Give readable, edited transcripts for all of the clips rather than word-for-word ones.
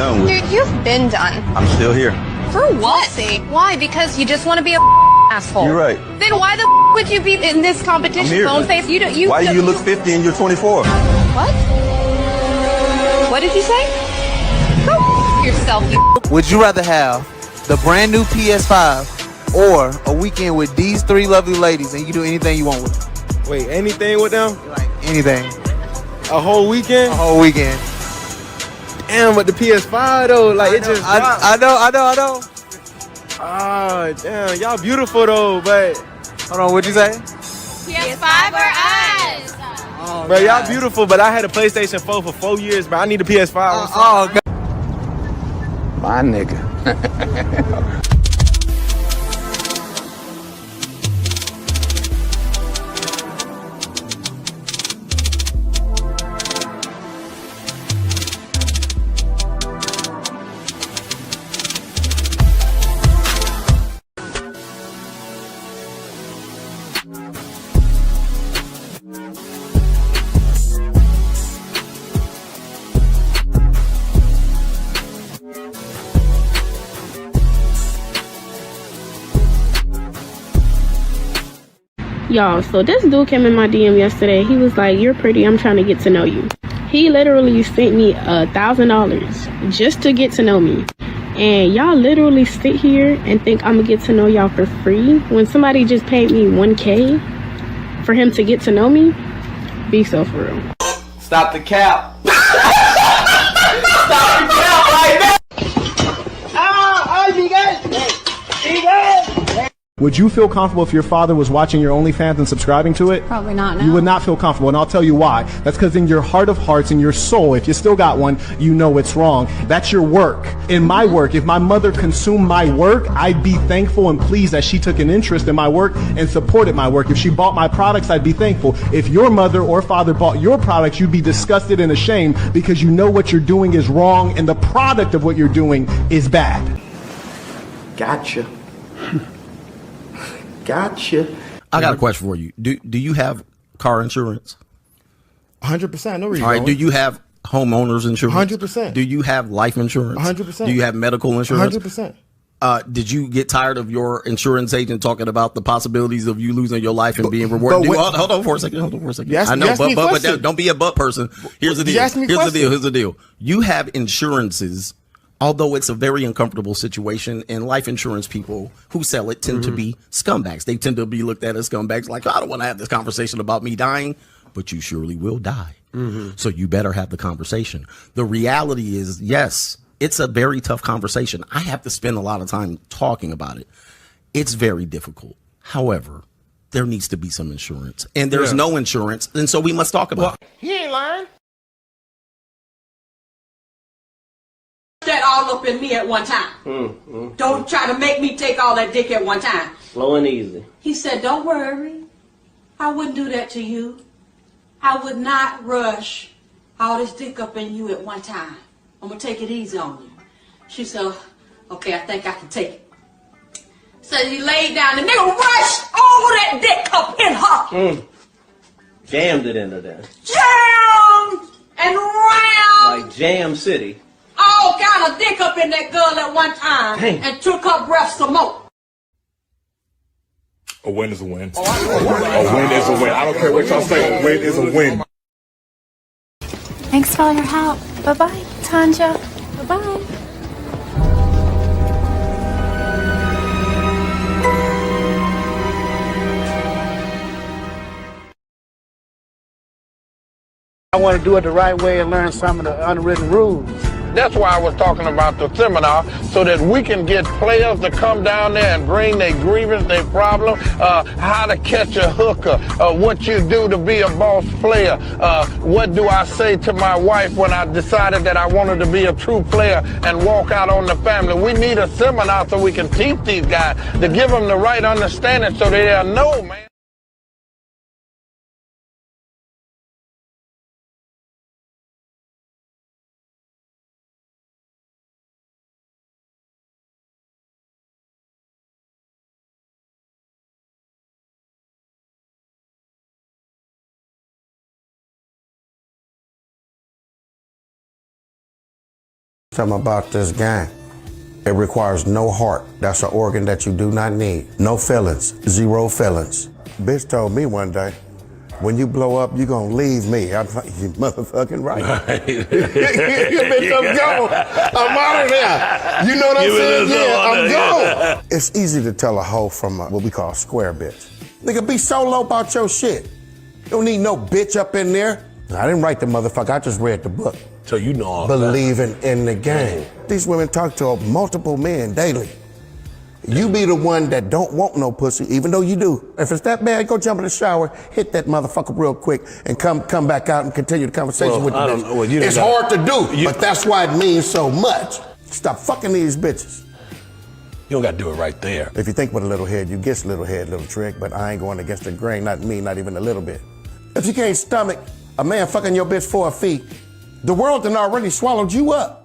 done with. Dude, you've been done. I'm still here. For what? See. Why? Because you just want to be a asshole. You're right. Then why the would you be in this competition? Bone face. Why do you look 50 and you're 24? What? What did you say? Go yourself, you. Would you rather have the brand new PS5 or a weekend with these three lovely ladies and you can do anything you want with them? Wait, anything with them? Like anything. A whole weekend? A whole weekend. Damn, but the PS5 though, like it just. I know. Ah, damn, y'all beautiful though, but. Hold on, what'd you say? PS5 or us? Oh, bro, y'all beautiful, but I had a PlayStation 4 for 4 years, but I need a PS5. God. My nigga. Y'all, so this dude came in my DM yesterday. He was like, "You're pretty, I'm trying to get to know you." He literally sent me $1,000 just to get to know me. And y'all literally sit here and think I'm gonna get to know y'all for free when somebody just paid me $1K for him to get to know me? Be so for real. Stop the cap. Stop the cap right now. Would you feel comfortable if your father was watching your OnlyFans and subscribing to it? Probably not, no. You would not feel comfortable, and I'll tell you why. That's because in your heart of hearts, in your soul, if you still got one, you know it's wrong. That's your work. In my work, if my mother consumed my work, I'd be thankful and pleased that she took an interest in my work and supported my work. If she bought my products, I'd be thankful. If your mother or father bought your products, you'd be disgusted and ashamed because you know what you're doing is wrong and the product of what you're doing is bad. Gotcha. Gotcha. I got a question for you. Do you have car insurance? 100%. No reason. All right. Do you have homeowners insurance? 100%. Do you have life insurance? 100%. Do you have medical insurance? 100%. Did you get tired of your insurance agent talking about the possibilities of you losing your life and being rewarded? Hold on for a second. I know, but don't be a butt person. Here's the deal. Here's the deal. You have insurances. Although it's a very uncomfortable situation, and life insurance people who sell it tend to be scumbags. They tend to be looked at as scumbags, like, I don't want to have this conversation about me dying, but you surely will die. So you better have the conversation. The reality is, yes, it's a very tough conversation. I have to spend a lot of time talking about it. It's very difficult. However, there needs to be some insurance, and there's no insurance, and so we must talk about it. He ain't lying. That all up in me at one time. Don't try to make me take all that dick at one time. Slow and easy. He said, "Don't worry. I wouldn't do that to you. I would not rush all this dick up in you at one time. I'm going to take it easy on you." She said, "Okay, I think I can take it." So he laid down. The nigga rushed all that dick up in her. Jammed it into there. Jammed and round. Like Jam City. All kind of dick up in that girl at one time. Dang. And took her breath some more. A win is a win. A win is a win. I don't care what y'all say. A win is a win. Thanks for all your help. Bye-bye, Tanja. Bye-bye. I want to do it the right way and learn some of the unwritten rules. That's why I was talking about the seminar, so that we can get players to come down there and bring their grievance, their problem, how to catch a hooker, what you do to be a boss player, what do I say to my wife when I decided that I wanted to be a true player and walk out on the family. We need a seminar so we can teach these guys to give them the right understanding so they'll know, man. Something about this gang. It requires no heart. That's an organ that you do not need. No feelings. Zero feelings. Bitch told me one day, when you blow up, you gonna leave me. I'm like, you motherfucking right. Bitch, I'm gone. I'm out of there. You know what I'm saying? Yeah, I'm gone. It's easy to tell a hoe from what we call a square bitch. Nigga, be solo about your shit. You don't need no bitch up in there. I didn't write the motherfucker, I just read the book. So you know all Believing in the game. These women talk to multiple men daily. You be the one that don't want no pussy, even though you do. If it's that bad, go jump in the shower, hit that motherfucker real quick, and come back out and continue the conversation with the bitch. Well, it's hard to do, but that's why it means so much. Stop fucking these bitches. You don't got to do it right there. If you think with a little head, you get little head, little trick, but I ain't going against the grain, not me, not even a little bit. If you can't stomach a man fucking your bitch for a fee, the world done already swallowed you up.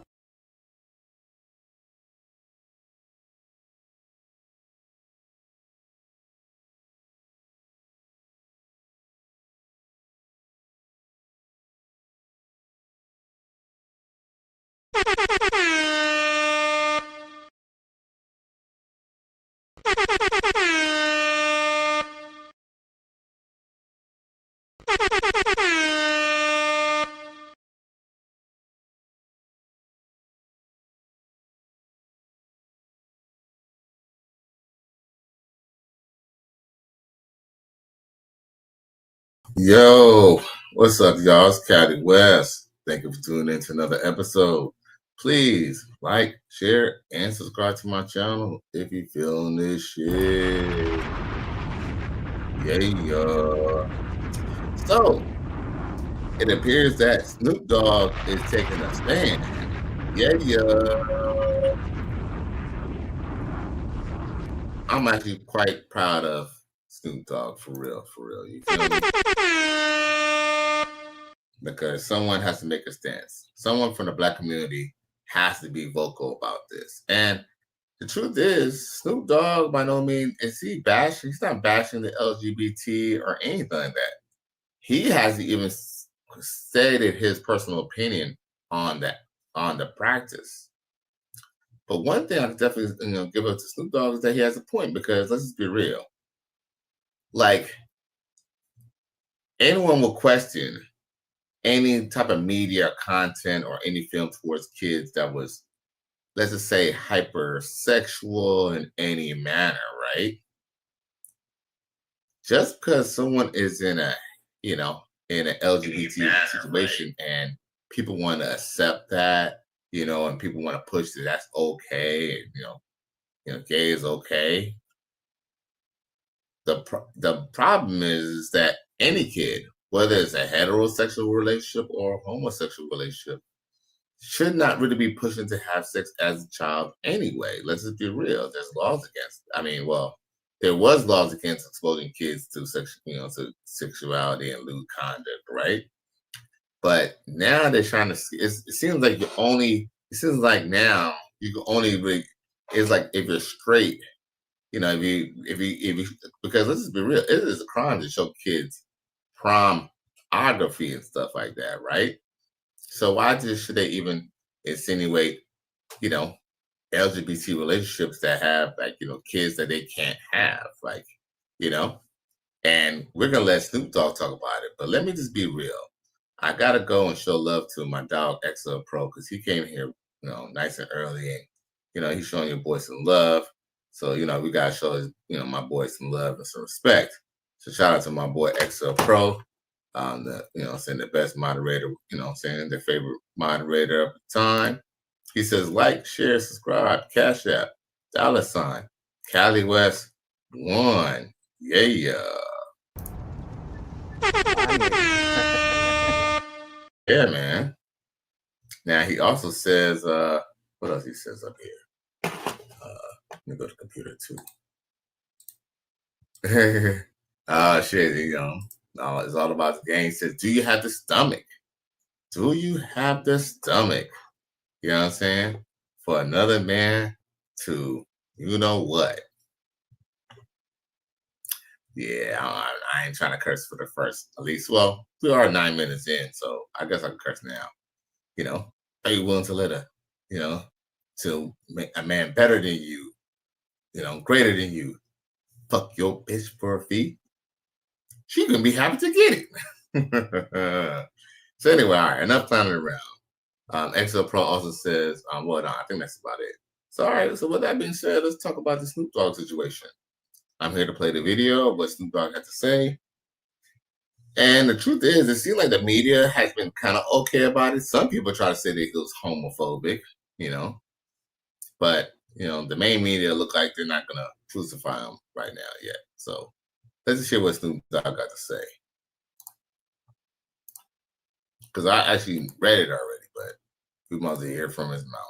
Yo, what's up, y'all? It's Caddy West. Thank you for tuning in to another episode. Please like, share, and subscribe to my channel if you feeling this shit. Yeah. So, it appears that Snoop Dogg is taking a stand. Yeah. I'm actually quite proud of Snoop Dogg, for real. You feel me? Because someone has to make a stance. Someone from the Black community has to be vocal about this. And the truth is, Snoop Dogg, by no means, is he bashing? He's not bashing the LGBT or anything like that. He hasn't even stated his personal opinion on the practice. But one thing I can definitely give up to Snoop Dogg is that he has a point, because let's just be real. Like, anyone will question any type of media content or any film towards kids that was, let's just say, hypersexual in any manner, right? Just because someone is in an LGBT situation, right, and people want to accept that, and people want to push that that's okay, and, gay is okay. The problem is that any kid, whether it's a heterosexual relationship or a homosexual relationship, should not really be pushing to have sex as a child anyway. Let's just be real. There's laws against it. There was laws against exposing kids to to sexuality and lewd conduct, right? But now they're trying to. It seems like now you can only really. It's like if you're straight, if you because let's just be real, it is a crime to show kids pornography and stuff like that, right? So why should they even insinuate, LGBT relationships that have kids that they can't have, and we're gonna let Snoop Dogg talk about it. But let me just be real. I gotta go and show love to my dog XL Pro, because he came here, nice and early, and he's showing your boy some love. So, we gotta show my boy some love and some respect. So shout out to my boy XL Pro, the best moderator, the favorite moderator of the time. He says, like, share, subscribe, Cash App, $, Cali West 1. Yeah. Yeah, man. Now he also says, what else he says up here? Let me go to computer too. Shit, it's all about the game. He says, do you have the stomach? Do you have the stomach? You know what I'm saying? For another man to, what? Yeah, I ain't trying to curse for the first, at least. Well, we are 9 minutes in, so I guess I can curse now. Are you willing to let a to make a man better than you, greater than you, fuck your bitch for a fee, she gonna be happy to get it. So anyway, all right, enough clowning around. XL Pro also says, well, no, I think that's about it. So all right, so with that being said, let's talk about the Snoop Dogg situation. I'm here to play the video of what Snoop Dogg had to say. And the truth is, it seems like the media has been kind of okay about it. Some people try to say that he was homophobic, but the main media look like they're not gonna crucify him right now yet. So let's just hear what Snoop Dogg got to say. Because I actually read it already, but we must hear from his mouth.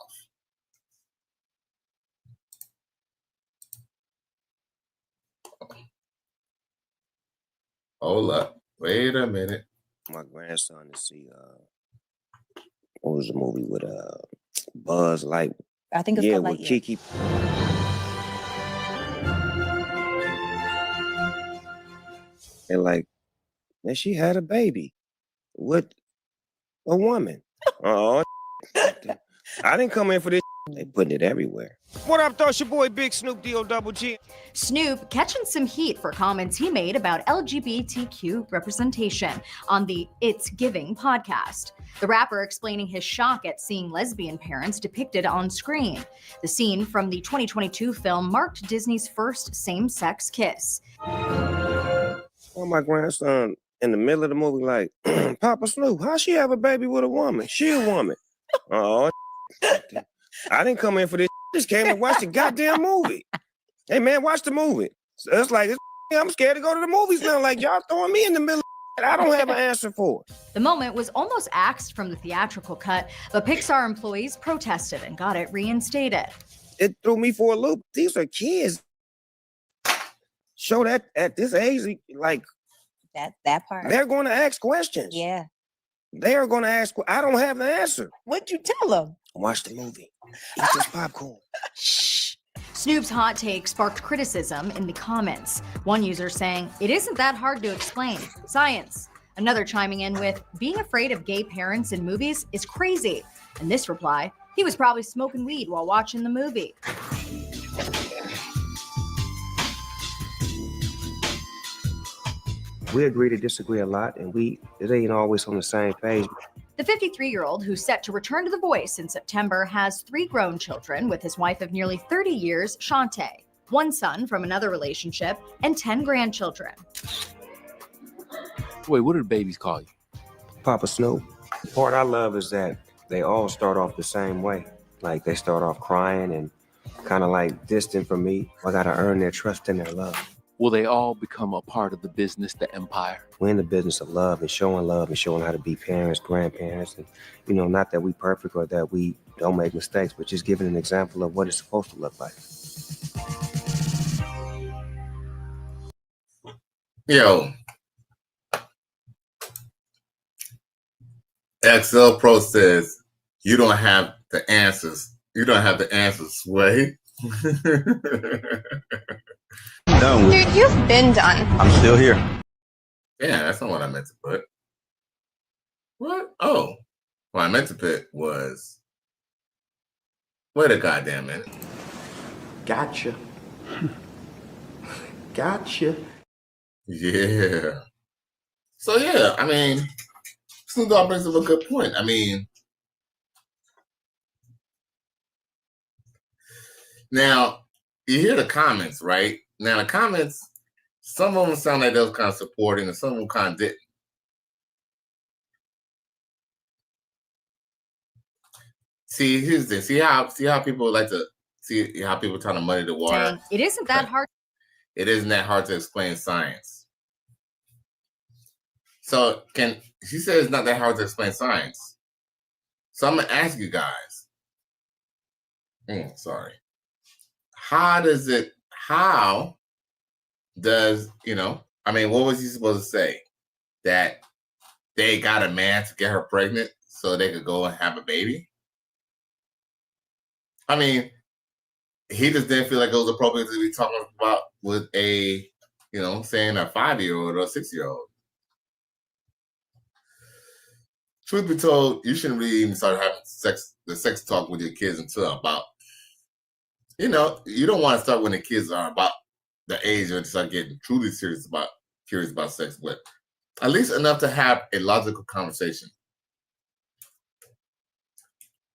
Hold up. Wait a minute. My grandson to see what was the movie with Buzz Light? I think it's yeah, called with Lightyear. Kiki. And like, and she had a baby with a woman. Oh, I didn't come in for this. They putting it everywhere. What up, though? It's your boy Big Snoop D-O-double-G. Snoop catching some heat for comments he made about LGBTQ representation on the It's Giving podcast. The rapper explaining his shock at seeing lesbian parents depicted on screen. The scene from the 2022 film marked Disney's first same-sex kiss. Oh, my grandson in the middle of the movie like, Papa Snoop, how she have a baby with a woman? She a woman. Oh, I didn't come in for this. Just came to watch the goddamn movie. Hey, man, watch the movie. So it's like, I'm scared to go to the movies now. Like, y'all throwing me in the middle of I don't have an answer for it. The moment was almost axed from the theatrical cut, but Pixar employees protested and got it reinstated. It threw me for a loop. These are kids. Show that at this age, like, that part. They're going to ask questions. Yeah. They are going to ask. I don't have the answer. What'd you tell them? Watch the movie. Eat this popcorn. Shh. Snoop's hot take sparked criticism in the comments. One user saying, "It isn't that hard to explain. Science." Another chiming in with, "Being afraid of gay parents in movies is crazy." In this reply, he was probably smoking weed while watching the movie. We agree to disagree a lot, and it ain't always on the same page. The 53-year-old, who's set to return to The Voice in September, has 3 grown children with his wife of nearly 30 years, Shantae, 1 son from another relationship, and 10 grandchildren. Wait, what do the babies call you? Papa Snoop. The part I love is that they all start off the same way. Like, they start off crying and kind of like distant from me. I got to earn their trust and their love. Will they all become a part of the business, the empire? We're in the business of love and showing how to be parents, grandparents, and, not that we perfect or that we don't make mistakes, but just giving an example of what it's supposed to look like. Yo, XL Pro says, you don't have the answers. You don't have the answers, Sway. Done with. Dude, you've been done. I'm still here. Yeah, that's not what I meant to put. What? Oh, what I meant to put was, wait a goddamn minute. Gotcha. Gotcha. Yeah. So yeah, I mean, Snoop Dogg brings up a good point. I mean, now you hear the comments, right? Now the comments, some of them sound like they was kind of supporting, and some of them kind of didn't. See, here's this. See how people like to see how people trying to muddy the water. Saying, it isn't that hard. It isn't that hard to explain science. So she said it's not that hard to explain science. So I'm gonna ask you guys. Sorry. How does, what was he supposed to say? That they got a man to get her pregnant so they could go and have a baby? I mean, he just didn't feel like it was appropriate to be talking about with a, saying a 5-year-old or a 6-year-old. truth be told, you shouldn't really even start having the sex talk with your kids until about, you don't want to start when the kids are about the age where they start getting truly curious about sex, but at least enough to have a logical conversation.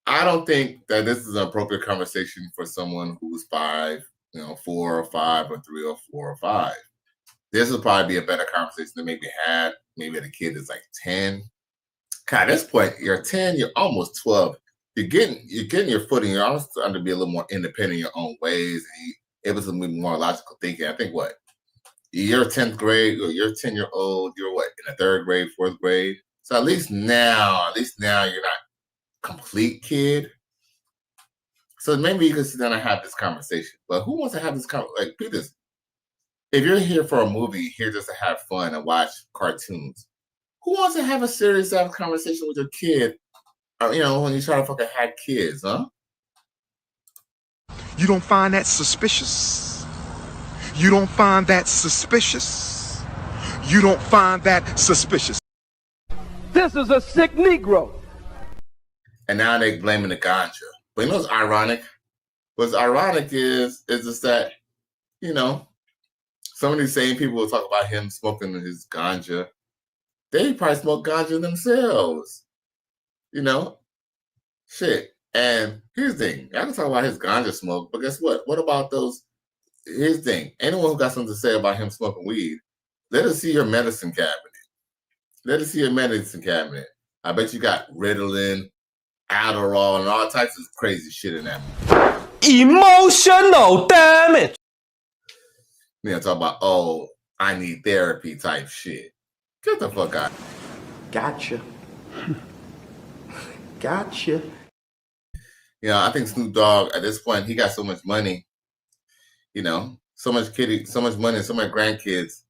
I don't think that this is an appropriate conversation for someone who's 5, 4 or 5 or 3 or 4 or 5. This would probably be a better conversation than maybe the kid is like 10. God, at this point, you're 10, you're almost 12. You're getting your footing. You're almost starting to be a little more independent in your own ways, and you're able to be more logical thinking. I think you're 10th grade, or you're 10-year-old, you're in the 3rd grade, 4th grade. So at least now you're not complete kid. So maybe you can sit down and have this conversation. But who wants to have this conversation? Like, do this. If you're here for a movie, here just to have fun and watch cartoons, who wants to have a serious conversation with your kid? When you try to fucking have kids, huh? You don't find that suspicious? You don't find that suspicious? You don't find that suspicious? This is a sick Negro. And now they're blaming the ganja. But you know what's ironic? What's ironic is just that, some of these same people will talk about him smoking his ganja. They probably smoke ganja themselves. Shit. And here's the thing. I can talk about his ganja smoke, but guess what? What about those? Here's the thing. Anyone who got something to say about him smoking weed, let us see your medicine cabinet. Let us see your medicine cabinet. I bet you got Ritalin, Adderall, and all types of crazy shit in that. Emotional damage. Talk about, I need therapy type shit. Get the fuck out. Gotcha. Gotcha. I think Snoop Dogg, at this point, he got so much money, so much money, and so many grandkids,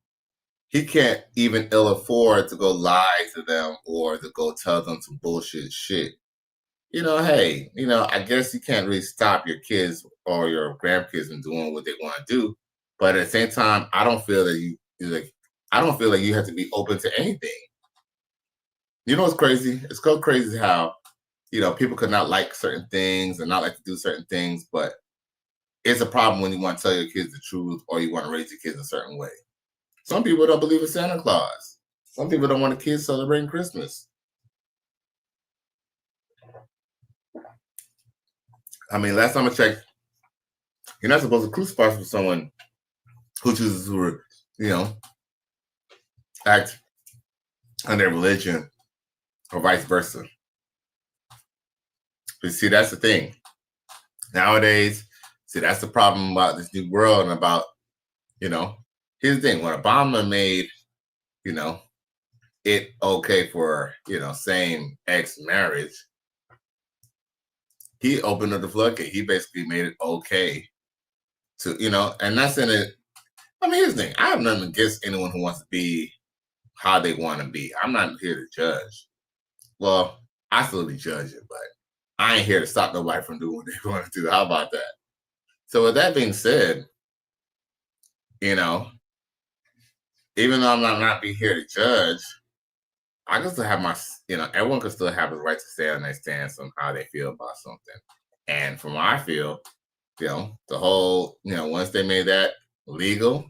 he can't even ill afford to go lie to them or to go tell them some bullshit shit. Hey, I guess you can't really stop your kids or your grandkids from doing what they want to do. But at the same time, I don't feel that you have to be open to anything. You know what's crazy? It's so crazy how, people could not like certain things and not like to do certain things, but it's a problem when you want to tell your kids the truth or you want to raise your kids a certain way. Some people don't believe in Santa Claus. Some people don't want the kids celebrating Christmas. I mean, last time I checked, you're not supposed to crucify for someone who chooses to, act on their religion or vice versa. But see, that's the thing. Nowadays, that's the problem about this new world and about, here's the thing. When Obama made, it okay for, same-sex marriage, he opened up the floodgate. He basically made it okay to, and that's in it. I mean, here's the thing. I have nothing against anyone who wants to be how they want to be. I'm not here to judge. Well, I still be judging, but I ain't here to stop nobody from doing what they want to do. How about that? So with that being said, even though I'm not be here to judge, I can still have my, everyone can still have the right to stay on their stance on how they feel about something. And from what I feel, the whole, once they made that legal,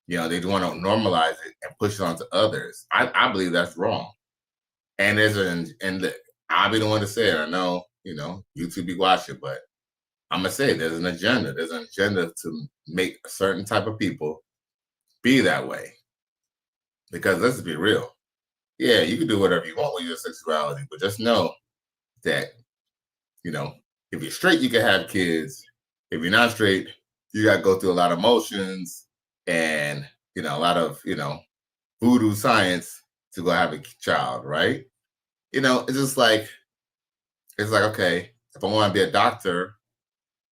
they want to normalize it and push it on to others. I believe that's wrong. And I'll be the one to say it. I know, YouTube be watching, but I'm going to say there's an agenda. There's an agenda to make a certain type of people be that way. Because let's be real. Yeah, you can do whatever you want with your sexuality, but just know that, if you're straight, you can have kids. If you're not straight, you got to go through a lot of emotions and, a lot of, voodoo science to go have a child, right? It's just like, okay, if I want to be a doctor,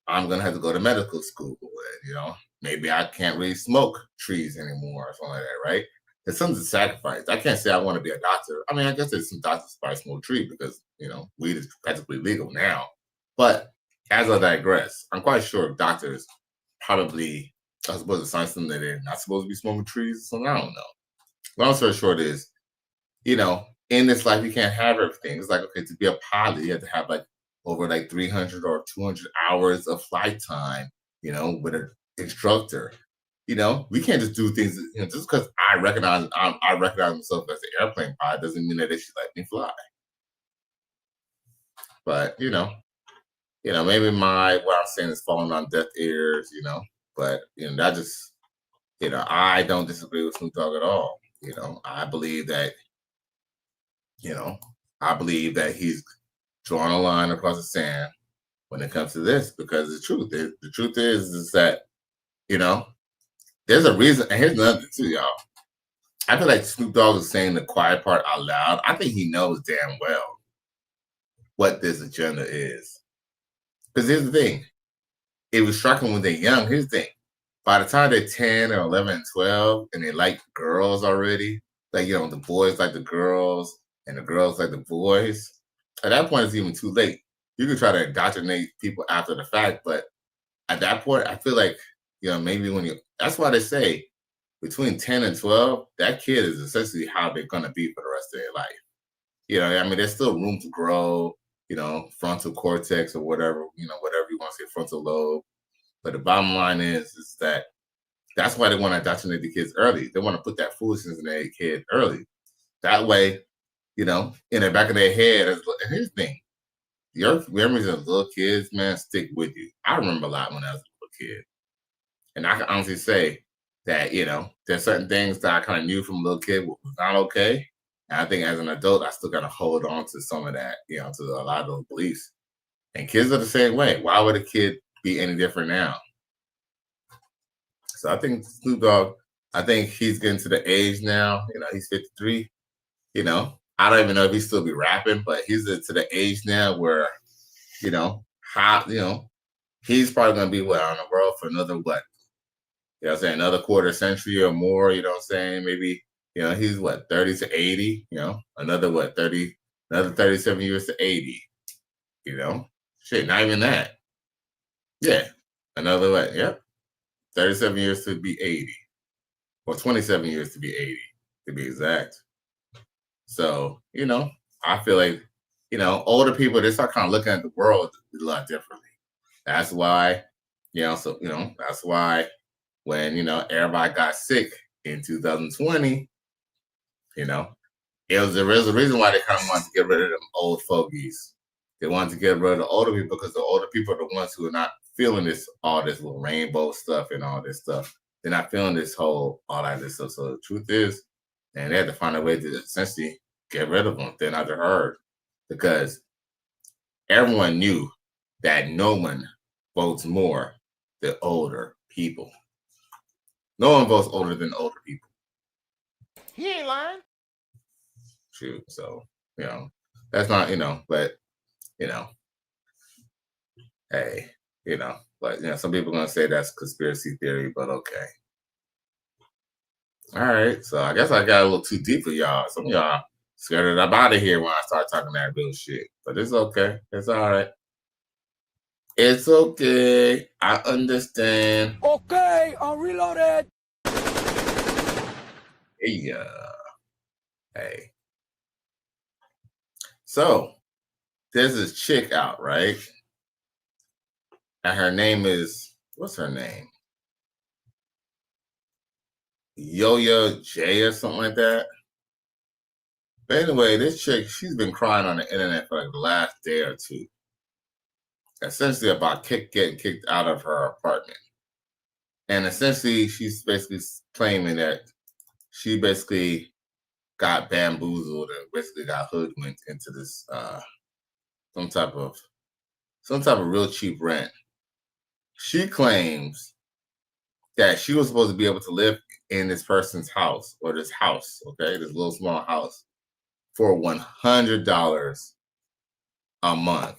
I'm going to have to go to medical school. And, maybe I can't really smoke trees anymore or something like that, right? It's something to sacrifice. I can't say I want to be a doctor. I mean, I guess there's some doctors probably smoke tree because, weed is practically legal now. But as I digress, I'm quite sure doctors probably are supposed to sign something that they're not supposed to be smoking trees or something. I don't know. Long story short is, in this life, you can't have everything. It's like, okay, to be a pilot, you have to have like over like 300 or 200 hours of flight time, you know, with an instructor. You know, we can't just do things, you know, just because I recognize myself as an airplane pilot doesn't mean that they should let me fly. But, maybe what I'm saying is falling on deaf ears, but, that just, I don't disagree with Snoop Dogg at all. I believe that, he's drawing a line across the sand when it comes to this, because the truth is that, there's a reason. And here's another thing too, y'all. I feel like Snoop Dogg is saying the quiet part out loud. I think he knows damn well what this agenda is. Because here's the thing. It was striking when they're young. Here's the thing. By the time they're 10 or 11 and 12 and they like girls already, like, the boys like the girls and the girls like the boys, at that point, it's even too late. You can try to indoctrinate people after the fact, but at that point, I feel like, maybe that's why they say between 10 and 12, that kid is essentially how they're going to be for the rest of their life. There's still room to grow, frontal cortex or whatever, whatever you want to say, frontal lobe. But the bottom line is that that's why they want to indoctrinate the kids early. They want to put that foolishness in their kid early. That way, in the back of their head, and here's the thing, your memories of little kids, man, stick with you. I remember a lot when I was a little kid. And I can honestly say that, there's certain things that I kind of knew from a little kid was not okay. And I think as an adult, I still got to hold on to some of that, to a lot of those beliefs. And kids are the same way. Why would a kid be any different now? So I think Snoop Dogg, I think he's getting to the age now, he's 53, I don't even know if he still be rapping, but he's to the age now where, he's probably going to be, on the world for another, another quarter century or more, maybe, he's 30 to 80, another 37 years to 80, shit, not even that. Yeah, another 37 years to be 80, or 27 years to be 80, to be exact. So, I feel like, older people, they start kind of looking at the world a lot differently. That's why, that's why when, everybody got sick in 2020, there's a reason why they kind of wanted to get rid of them old fogies. They wanted to get rid of the older people because the older people are the ones who are not feeling all this little rainbow stuff and all this stuff. They're not feeling all that this stuff. So the truth is, and they had to find a way to essentially get rid of them. They're not heard, because everyone knew that no one votes more than older people. No one votes older than older people. He ain't lying. True. So, that's not, but, hey, but, some people are going to say that's conspiracy theory, but okay. All right. So I guess I got a little too deep for y'all. Some of y'all scared I'm out of here when I start talking that real shit, but it's okay. It's all right. It's okay. I understand. Okay, I'm reloaded. Yeah. Hey. So there's this chick out, right? And her name is, what's her name? Yo-Yo J or something like that. But anyway, this chick, she's been crying on the internet for like the last day or two. Essentially about getting kicked out of her apartment. And essentially, she's basically claiming that she basically got bamboozled and basically got hoodwinked into this some type of real cheap rent. She claims that she was supposed to be able to live in this person's house, or this house, okay, this little small house, for $100 a month.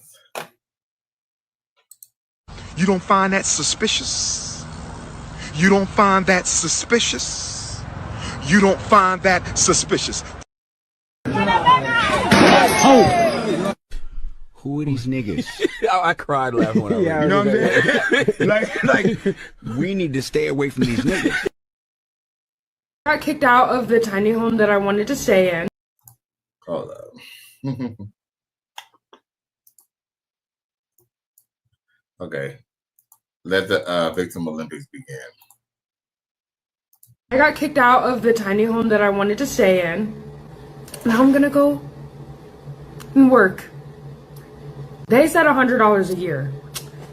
You don't find that suspicious? You don't find that suspicious? You don't find that suspicious? Oh. Who are these niggas? I cried laughing when I read it. You know what I'm saying? like, we need to stay away from these niggas. I got kicked out of the tiny home that I wanted to stay in. Hold up. Okay. Let the Victim Olympics begin. I got kicked out of the tiny home that I wanted to stay in. Now I'm gonna go and work. They said $100 a year.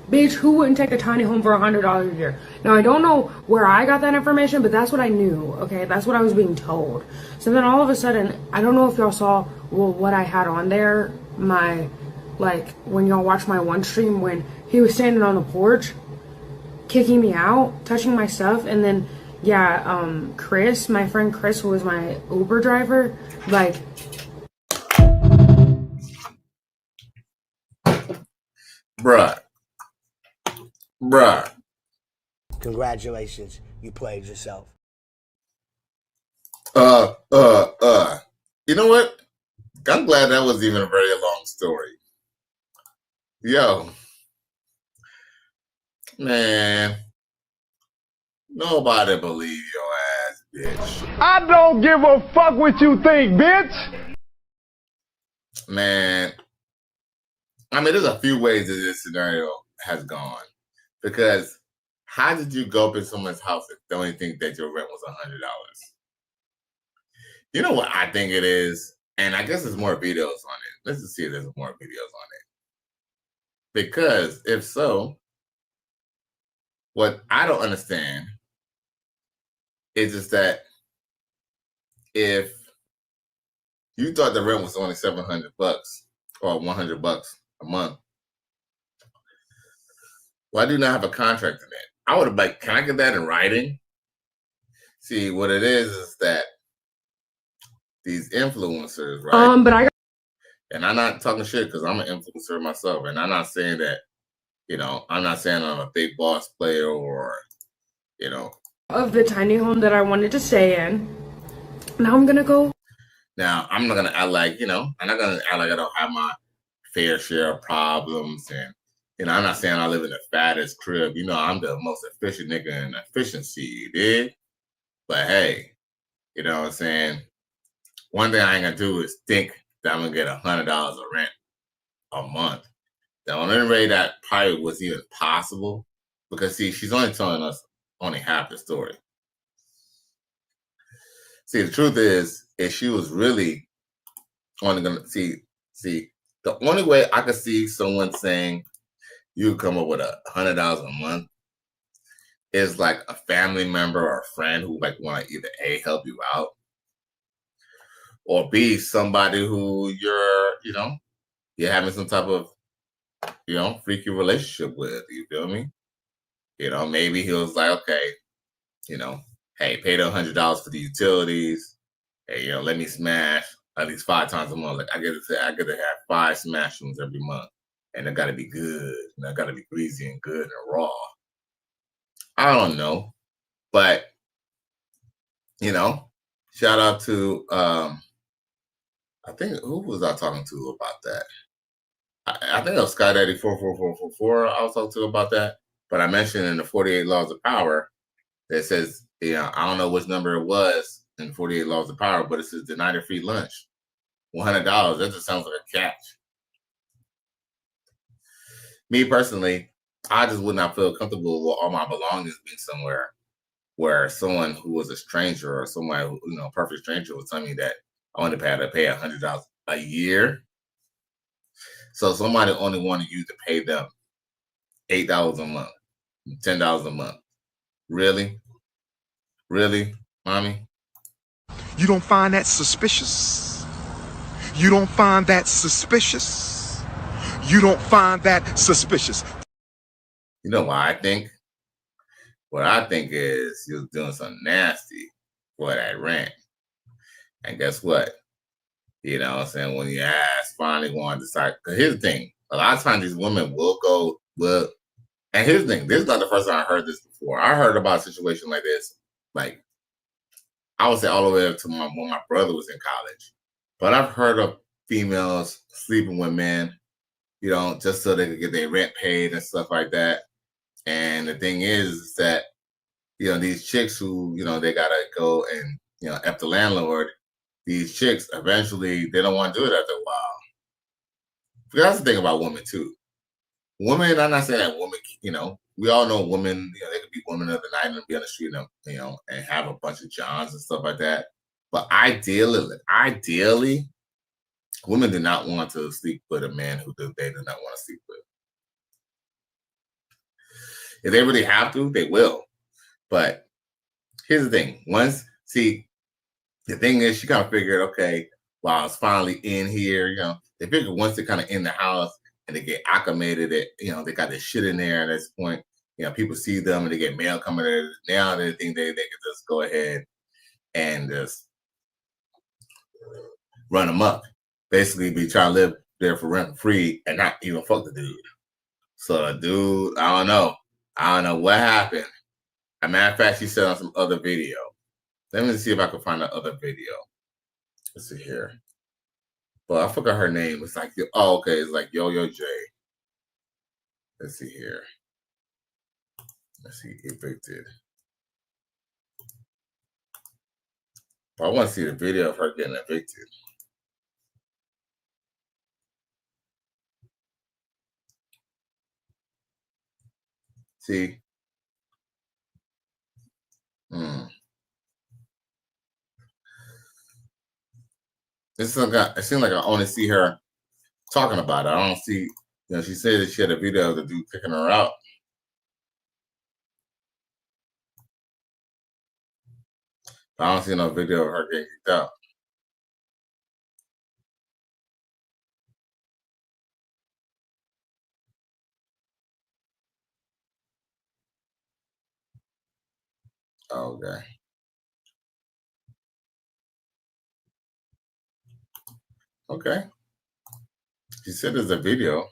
Bitch, who wouldn't take a tiny home for $100 a year? Now, I don't know where I got that information, but that's what I knew, okay? That's what I was being told. So then all of a sudden, I don't know if y'all saw what I had on there. When y'all watched my one stream when he was standing on the porch, kicking me out, touching my stuff, and then, Chris, my friend Chris, who was my Uber driver, Bruh. Congratulations, you played yourself. You know what? I'm glad that was even a very long story. Yo. Man. Nobody believe your ass, bitch. I don't give a fuck what you think, bitch. Man. I mean, there's a few ways that this scenario has gone. Because how did you go up in someone's house and don't even think that your rent was $100? You know what I think it is? And I guess there's more videos on it. Let's just see if there's more videos on it. Because if so, what I don't understand is just that if you thought the rent was only $700 or $100 a month, why do you not have a contract in that? I would have like, can I get that in writing? See, what it is that these influencers, right? And I'm not talking shit because I'm an influencer myself, and I'm not saying that, I'm not saying I'm a big boss player or, of the tiny home that I wanted to stay in. Now I'm gonna go. Now I'm not gonna act like, I'm not gonna act like I don't have my fair share of problems, and I'm not saying I live in the fattest crib. I'm the most efficient nigga in efficiency, you dig? But hey, you know what I'm saying? One thing I ain't gonna do is think that I'm gonna get $100 of rent a month. The only way that probably was even possible, because see, she's only telling us only half the story. See, the truth is, if she was really only gonna see, the only way I could see someone saying you come up with $100 a month is like a family member or a friend who like want to either A, help you out, or B, somebody who you're having some type of, freaky relationship with, you feel me? Maybe he was like, okay, hey, pay the $100 for the utilities. Hey, let me smash at least 5 times a month. Like I get to have 5 smash rooms every month. And it gotta be good. And it gotta be greasy and good and raw. I don't know. But, shout out to I think who was I talking to about that? I think it was Skydaddy 44444 I was talking to about that. But I mentioned in the 48 Laws of Power that says, I don't know which number it was in 48 Laws of Power, but it says deny the free lunch. $100. That just sounds like a catch. Me personally, I just would not feel comfortable with all my belongings being somewhere where someone who was a stranger or somebody who, perfect stranger would tell me that I only had to pay $100 a year. So somebody only wanted you to pay them $8 a month, $10 a month. Really? Really, mommy? You don't find that suspicious? You don't find that suspicious? You don't find that suspicious? You know why I think? What I think is he was doing something nasty for that rent. And guess what? You know what I'm saying? When your ass finally going to decide, because here's the thing, a lot of times these women will go, and here's the thing, this is not the first time I heard this before. I heard about a situation like this, like, I would say all the way up to when my brother was in college. But I've heard of females sleeping with men, just so they could get their rent paid and stuff like that. And the thing is that, these chicks who, they gotta go and, F the landlord, these chicks eventually they don't want to do it after a while. Because that's the thing about women too. Women, I'm not saying that women, we all know women, they could be women of the night and be on the street, and have a bunch of Johns and stuff like that. But ideally, women do not want to sleep with a man who they do not want to sleep with. If they really have to, they will. But here's the thing. The thing is, she kind of figured, okay, well, it's finally in here, they figured once they're kind of in the house and they get acclimated, they got this shit in there at this point, people see them and they get mail coming in. Now they think they can just go ahead and just run them up. Basically be trying to live there for rent free and not even fuck the dude. So the dude, I don't know what happened. As a matter of fact, she said on some other video. Let me see if I can find that other video. Let's see here. But I forgot her name. It's like, it's like Yo-Yo J. Let's see here. Let's see, Evicted. But I want to see the video of her getting evicted. See? It seems like I only see her talking about it. I don't see, she said that she had a video of the dude kicking her out. But I don't see no video of her getting kicked out. Okay. Okay. She said there's a video.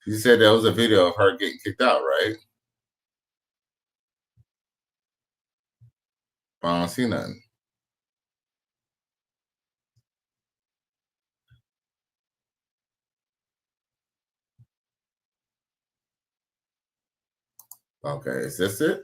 She said there was a video of her getting kicked out, right? But I don't see nothing. Okay, is this it?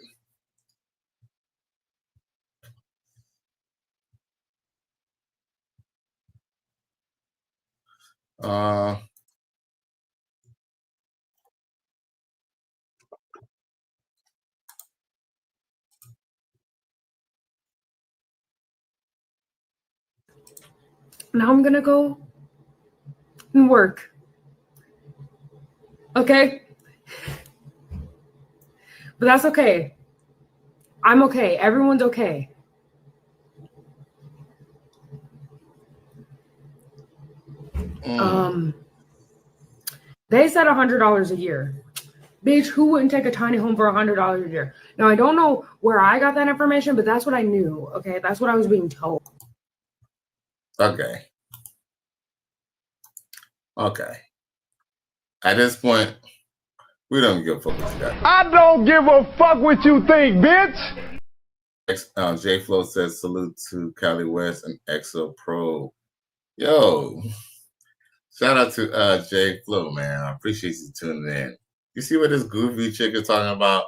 Now I'm gonna go and work. Okay? But that's okay. I'm okay. Everyone's okay. They said $100 a year. Bitch, who wouldn't take a tiny home for $100 a year? Now, I don't know where I got that information, but that's what I knew, okay? That's what I was being told. Okay. At this point, we don't give a fuck what you got. I don't give a fuck what you think, bitch. J Flow says salute to Cali West and EXO Pro. Yo, shout out to J Flow, man. I appreciate you tuning in. You see what this goofy chick is talking about?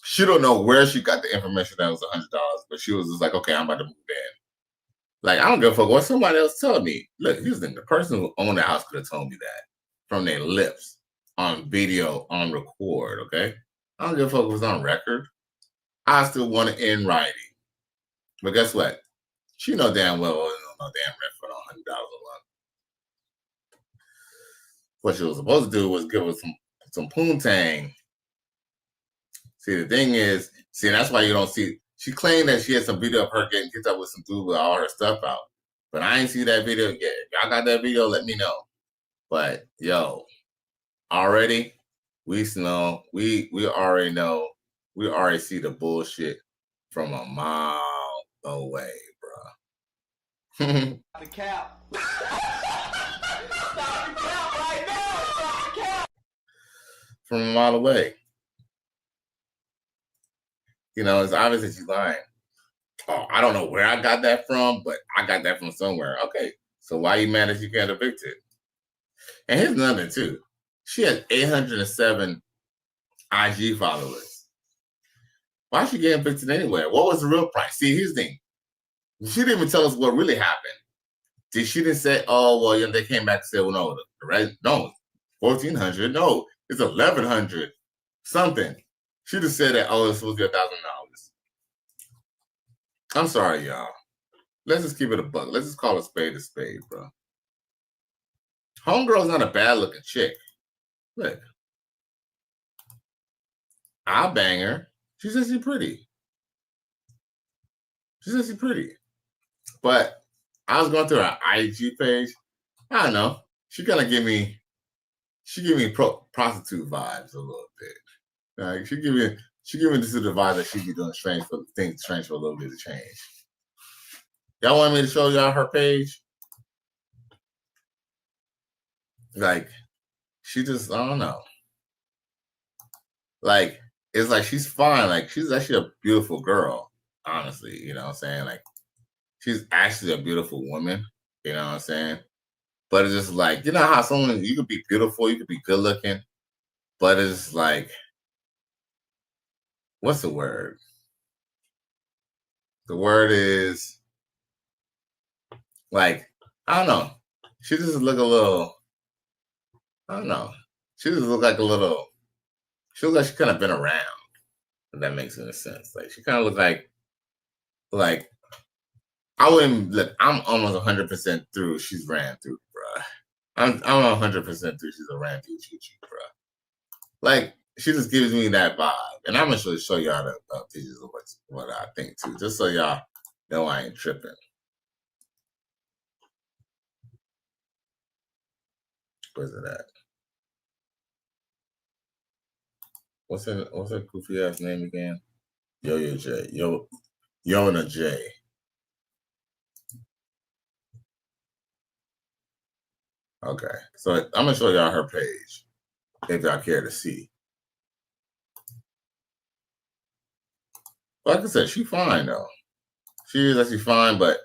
She don't know where she got the information that was $100, but she was just like, okay, I'm about to move in. Like, I don't give a fuck what somebody else told me. Look, here's the thing. The person who owned the house could have told me that from their lips, on video, on record, okay? I don't give a fuck if it was on record. I still want it in writing. But guess what? She know damn well no damn rent for $100 a month. What she was supposed to do was give us some poontang. See, the thing is, that's why you don't see. She claimed that she had some video of her getting kicked out with some dude with all her stuff out. But I ain't see that video yet. If y'all got that video, let me know. But yo, already, we know, we already know, we already see the bullshit from a mile away, bro. The cap. From a mile away. It's obvious that she's lying. Oh, I don't know where I got that from, but I got that from somewhere. Okay, so why are you mad that you got evicted? And here's another too. She has 807 IG followers. Why is she getting evicted anyway? What was the real price? See, here's the thing. She didn't even tell us what really happened. She didn't say, oh, well, they came back and said, well, no, right? No, $1,400. No, it's $1,100 something. She just said that, oh, it's supposed to be $1,000. I'm sorry, y'all. Let's just keep it a buck. Let's just call a spade, bro. Homegirl's not a bad looking chick. Look. I'll bang her. She says she's pretty. But I was going through her IG page. I don't know. She kind of give me prostitute vibes a little bit. Like she give me this the vibe that she be doing strange for a little bit of change. Y'all want me to show y'all her page? Like she just, I don't know. Like it's like she's fine. Like she's actually a beautiful girl, honestly. You know what I'm saying? Like she's actually a beautiful woman. You know what I'm saying? But it's just like, you know how you could be beautiful, you could be good looking, but it's like, what's the word? The word is like, I don't know. She just look a little, I don't know. She just look like a little, she looks like she kind of been around, if that makes any sense. Like she kind of look like, I wouldn't look, I'm almost 100% through. She's ran through, bruh. I'm 100% through. She's a ran through choo-choo, bruh. Like, she just gives me that vibe. And I'm going to show y'all the pictures of what I think, too. Just so y'all know I ain't tripping. Where's it at? What's her goofy ass name again? Yo-Yo J. Yona J. Okay. So I'm going to show y'all her page if y'all care to see. Like I said, she's fine though. She is actually fine, but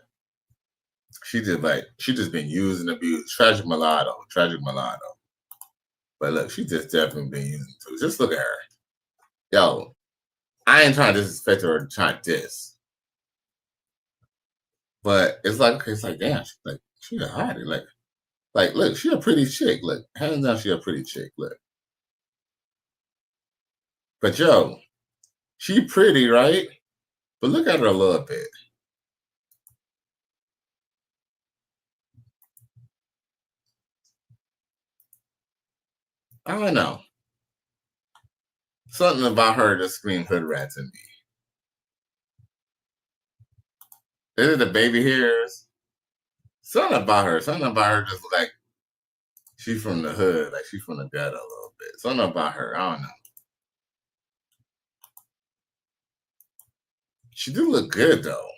she just been used and abused. Tragic mulatto. But look, she just definitely been using too. Just look at her. Yo, I ain't trying to disrespect her or trying to diss. But it's like damn, she a hottie. Like look, she a pretty chick. Look, hands down, she a pretty chick. Look. But yo, she pretty, right? But look at her a little bit. I don't know. Something about her just screamed hood rat to me. Is it the baby hairs? Something about her just like she's from the hood, like she's from the gutter a little bit. Something about her, I don't know. She do look good though.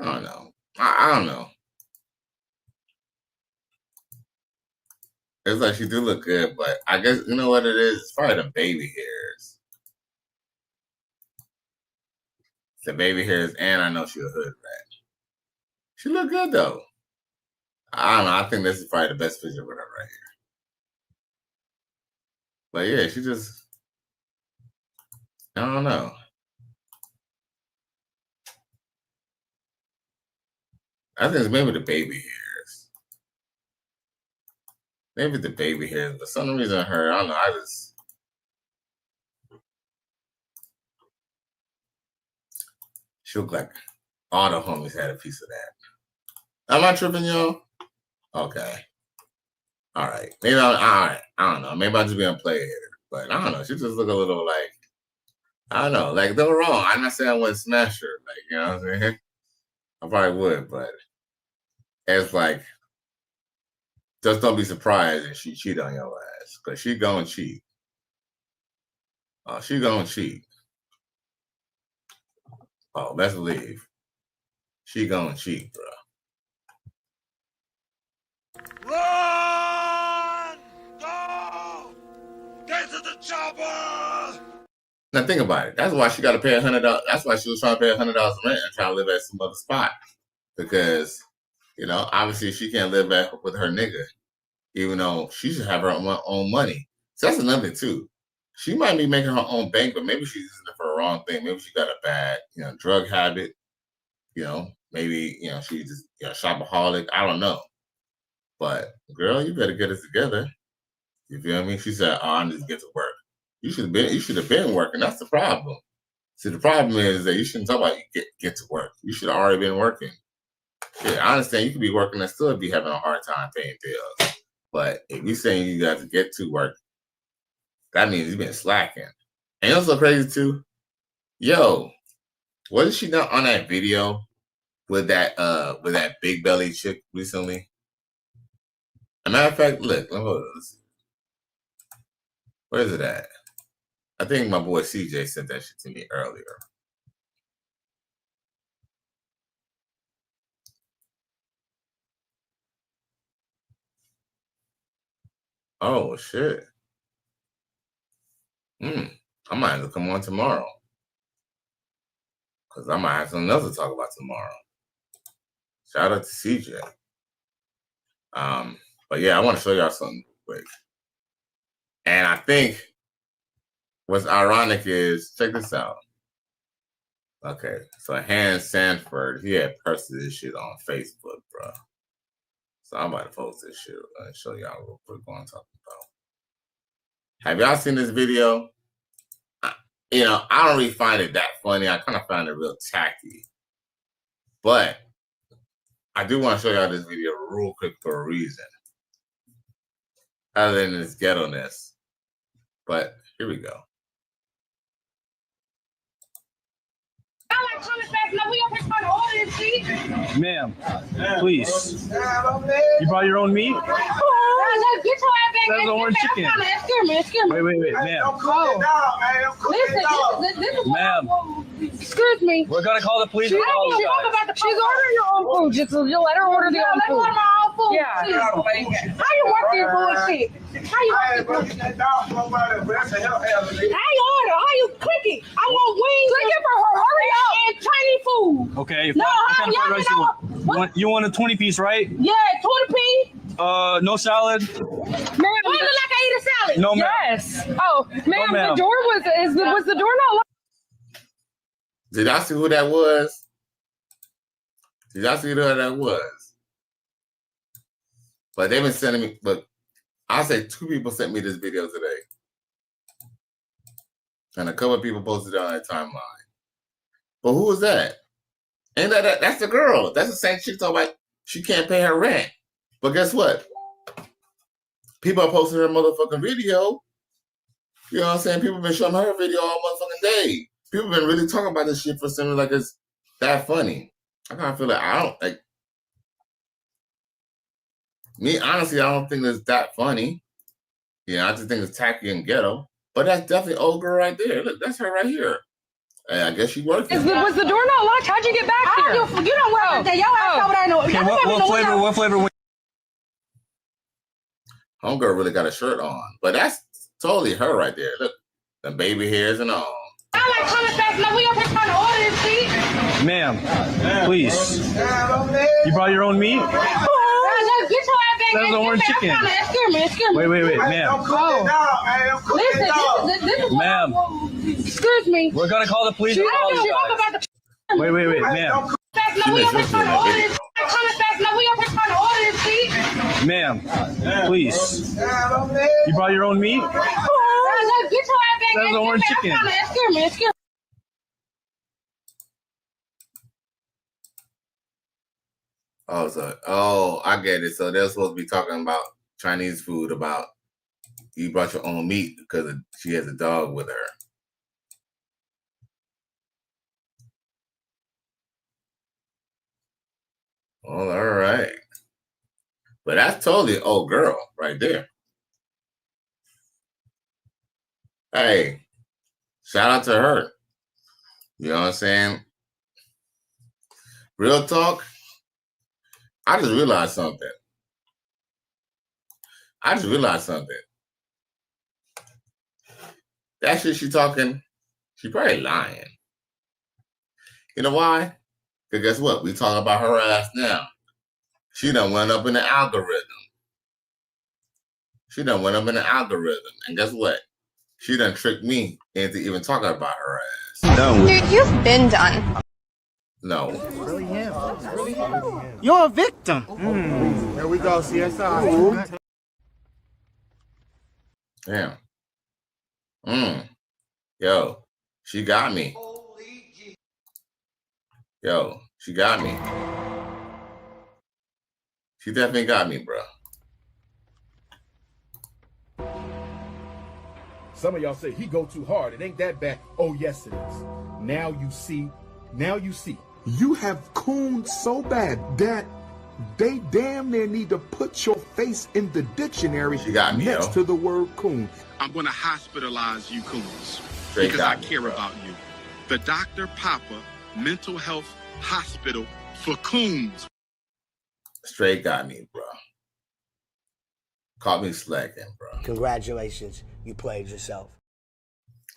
I don't know. I don't know. It's like she do look good, but I guess you know what it is? It's probably the baby hairs. The baby hairs, and I know she a hood rat. She look good though. I don't know. I think this is probably the best picture of her right here. But yeah, she just, I don't know. I think it's maybe the baby hairs. Maybe the baby hairs, but some reason her, I don't know, she looked like all the homies had a piece of that. Am I tripping, y'all? Okay. All right. Maybe I don't know. Maybe I'll just be a player hitter. But I don't know. She just look a little like, I don't know. Like, don't get wrong. I'm not saying I wouldn't smash her. Like, you know what I'm saying? I probably would, but it's like, just don't be surprised if she cheat on your ass. Because she gonna cheat. Oh, she gonna cheat. Oh, let's leave. She gonna cheat, bro. Run! Go! Get to the chopper! Now think about it. That's why she got to pay $100. That's why she was trying to pay $100 rent and try to live at some other spot. Because, you know, obviously she can't live back with her nigga, even though she should have her own money. So that's another thing too. she might be making her own bank, but maybe she's using it for the wrong thing. Maybe she got a bad, drug habit. Maybe she's just shopaholic. I don't know. But girl, you better get it together. You feel me? She said, "Oh, I need to get to work." You should have been working. That's the problem. See, the problem is that you shouldn't talk about get to work. You should have already been working. Yeah, I understand you could be working and still be having a hard time paying bills. But if you're saying you got to get to work, that means you've been slacking. And it's so crazy too. Yo, wasn't she not on that video with that big belly chick recently? As a matter of fact, look, let's see. Where is it at? I think my boy CJ sent that shit to me earlier. Oh shit. I might have to come on tomorrow. Because I might have something else to talk about tomorrow. Shout out to CJ. But yeah, I want to show y'all something quick. And I think what's ironic is, check this out. Okay, so Hans Sanford, he had posted this shit on Facebook, bro. So I'm about to post this shit and show y'all real quick what I'm talking about. Have y'all seen this video? I don't really find it that funny. I kind of find it real tacky. But I do want to show y'all this video real quick for a reason. Other than this ghetto-ness. But here we go. Ma'am, please. You brought your own meat? Get your ass back. That's orange chicken. Excuse me. Wait, ma'am. Listen, ma'am. Excuse me. We're gonna call the police. She's ordering your own food. Just you let her order the own food. Let her order my own food. Yeah. How you work this bullshit? How you work this bullshit? How you click it? I want wings. Click it for her. Hurry up. And Chinese food. Okay. No, what kind of fried rice you want a 20-piece, right? Yeah, 20-piece. No salad. Ma'am, does it like I eat a salad? No, ma'am. Yes. Oh, ma'am, ma'am. the door was the door not locked? Did I see who that was? Did I see who that was? But they've been sending me, look, I'll say 2 people sent me this video today. And a couple of people posted it on their timeline. But who was that? Ain't that's the girl. That's the same chick talking about she can't pay her rent. But guess what? People are posting her motherfucking video. You know what I'm saying? People have been showing her video all motherfucking day. People have been really talking about this shit for something like it's that funny. I kind of feel like me, honestly, I don't think it's that funny. I just think it's tacky and ghetto. But that's definitely old girl right there. Look, that's her right here. Hey, I guess she working. Was the door not locked? How'd you get back here? You don't work there. Y'all ass over there. Okay, what flavor? Homegirl really got a shirt on. But that's totally her right there. Look, the baby hairs and all. I like coming back. No, we up here trying to order this shit. Ma'am, please. You brought your own meat? Get your ass back. That's orange chicken. Excuse me. Wait, ma'am. Listen, ma'am. Excuse me. We're gonna call the police. Wait, ma'am. No, we up here trying to order this. No, we up here trying to order this shit. Ma'am, please. You brought your own meat? Get your ass back. That's orange chicken. Excuse me. Oh, I get it. So they're supposed to be talking about Chinese food, about you brought your own meat because she has a dog with her. Well, all right. But that's totally an old girl right there. Hey, shout out to her. You know what I'm saying? Real talk. I just realized something. That shit she talking, she probably lying. You know why? Because guess what? We talking about her ass now. She done went up in the algorithm. And guess what? she done tricked me into even talking about her ass. No. Dude, you've been done. No. Really him. Really him. You're a victim. There we go, CSI. Damn. Yo, she got me. Yo, she got me. She definitely got me, bro. Some of y'all say he go too hard. It ain't that bad. Oh, yes, it is. Now you see. Now you see. You have cooned so bad that they damn near need to put your face in the dictionary next to the word coon. I'm going to hospitalize you coons Straight because I me, care bro. about you. The Dr. Papa Mental Health Hospital for Coons. Straight got me, bro. Caught me slacking, bro. Congratulations, you played yourself.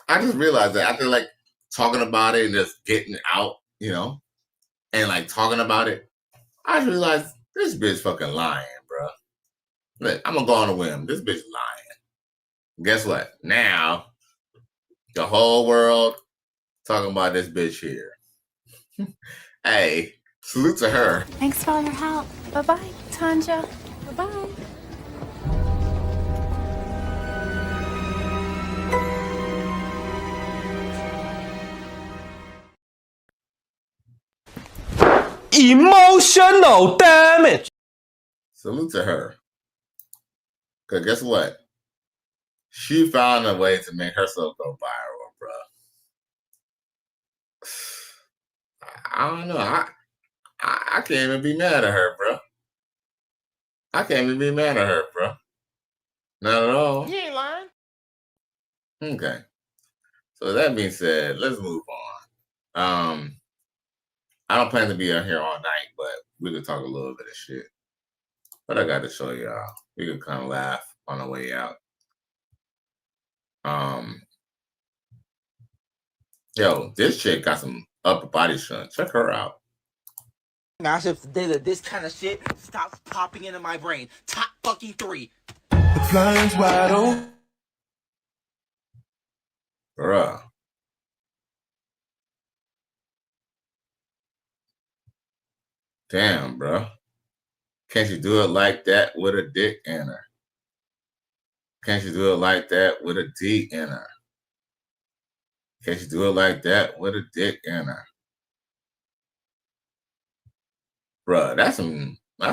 I just realized that after like talking about it and just getting out, you know, and like talking about it, I just realized this bitch fucking lying, bro. Look, I'm gonna go on a whim. This bitch lying. Guess what? Now the whole world talking about this bitch here. Hey, salute to her. Thanks for all your help. Bye-bye, Tanja. Bye-bye. Emotional damage. Salute to her. Cause guess what? She found a way to make herself go viral, bro. I don't know. I can't even be mad at her, bro. I can't even be mad at her, bro. Not at all. You ain't lying. Okay. So that being said, let's move on. I don't plan to be on here all night, but we could talk a little bit of shit. But I got to show y'all. We could kind of laugh on the way out. Yo, this chick got some upper body strength. Check her out. Now, if this kind of shit stops popping into my brain. Top fucking 3. The blinds wide open. Bruh. Damn, bro. Can't you do it like that with a dick in her? Can't you do it like that with a D in her? Can't you do it like that with a dick in her? Bruh, that's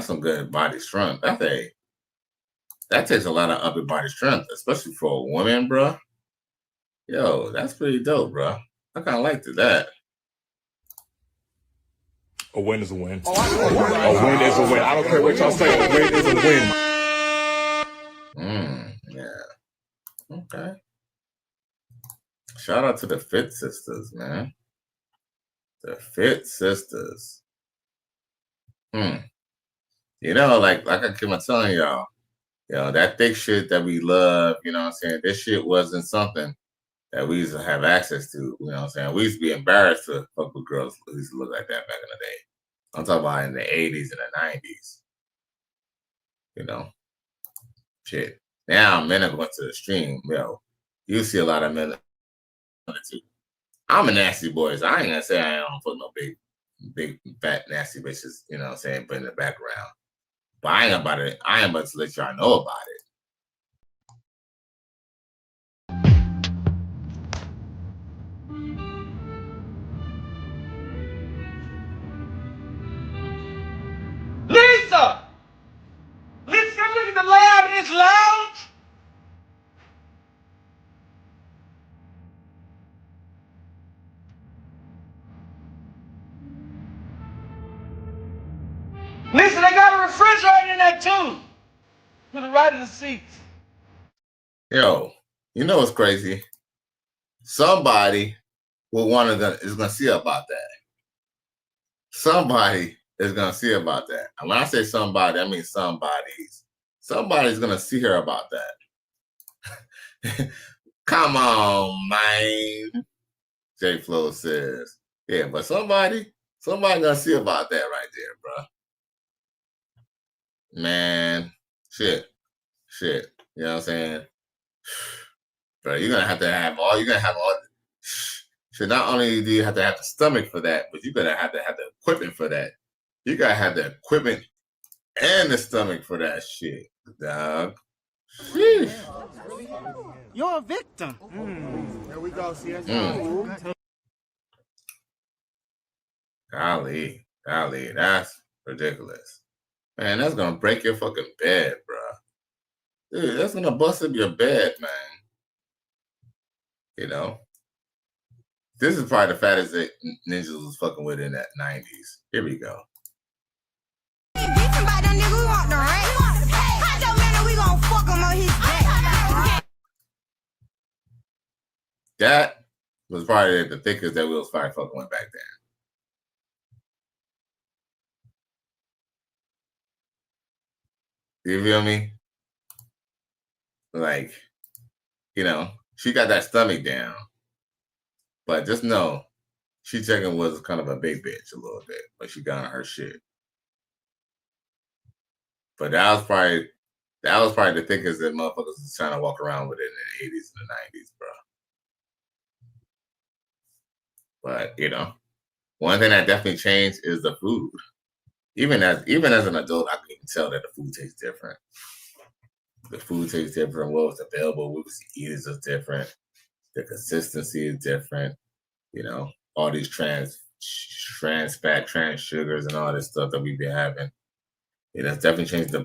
some good body strength. That takes a lot of upper body strength, especially for a woman, bruh. Yo, that's pretty dope, bruh. I kind of liked that. A win is a win. A win is a win. I don't care what y'all say. A win is a win. Yeah. Okay. Shout out to the Fit Sisters, man. The Fit Sisters. You know, like I keep on telling y'all, that thick shit that we love, you know what I'm saying? This shit wasn't something that we used to have access to, you know what I'm saying? We used to be embarrassed to fuck with girls who used to look like that back in the day. I'm talking about in the 80s and the 90s. You know? Shit. Now men are going to the stream, you see a lot of men too. I'm a nasty boy, so I ain't gonna say I don't put no big, fat, nasty bitches, you know what I'm saying, but in the background. But I ain't about to let y'all know about it. Lisa! Lisa, come look at the layout of this lounge. Lisa, they got a refrigerator in there too. To the right of the seats. Yo, you know what's crazy? Somebody is gonna see about that. Somebody is gonna see about that. And when I say somebody, I mean somebody's. Somebody's gonna see her about that. Come on, man. J Flo says. Yeah, but somebody gonna see about that right there, bro. Man, shit. You know what I'm saying? But you're gonna have to have all. You're gonna have all. So not only do you have to have the stomach for that, but you're gonna have to have the equipment for that. You gotta have the equipment and the stomach for that shit, dog. Sheesh. You're a victim. There we go. See us. Golly, that's ridiculous. Man, that's gonna break your fucking bed, bro. Dude, that's gonna bust up your bed, man. You know? This is probably the fattest that ninjas was fucking with in that 90s. Here we go. That was probably the thickest that we was probably fucking with back then. You feel me? Like, you know, she got that stomach down. But just know, she checking was kind of a big bitch a little bit, but she got on her shit. But that was probably the thickest that motherfuckers was trying to walk around with it in the 80s and the 90s, bro. But you know, one thing that definitely changed is the food. Even as an adult, I can even tell that the food tastes different. The food tastes different. What was available, what was to eat is just different. The consistency is different. You know, all these trans fat, trans sugars, and all this stuff that we've been having. It has definitely changed the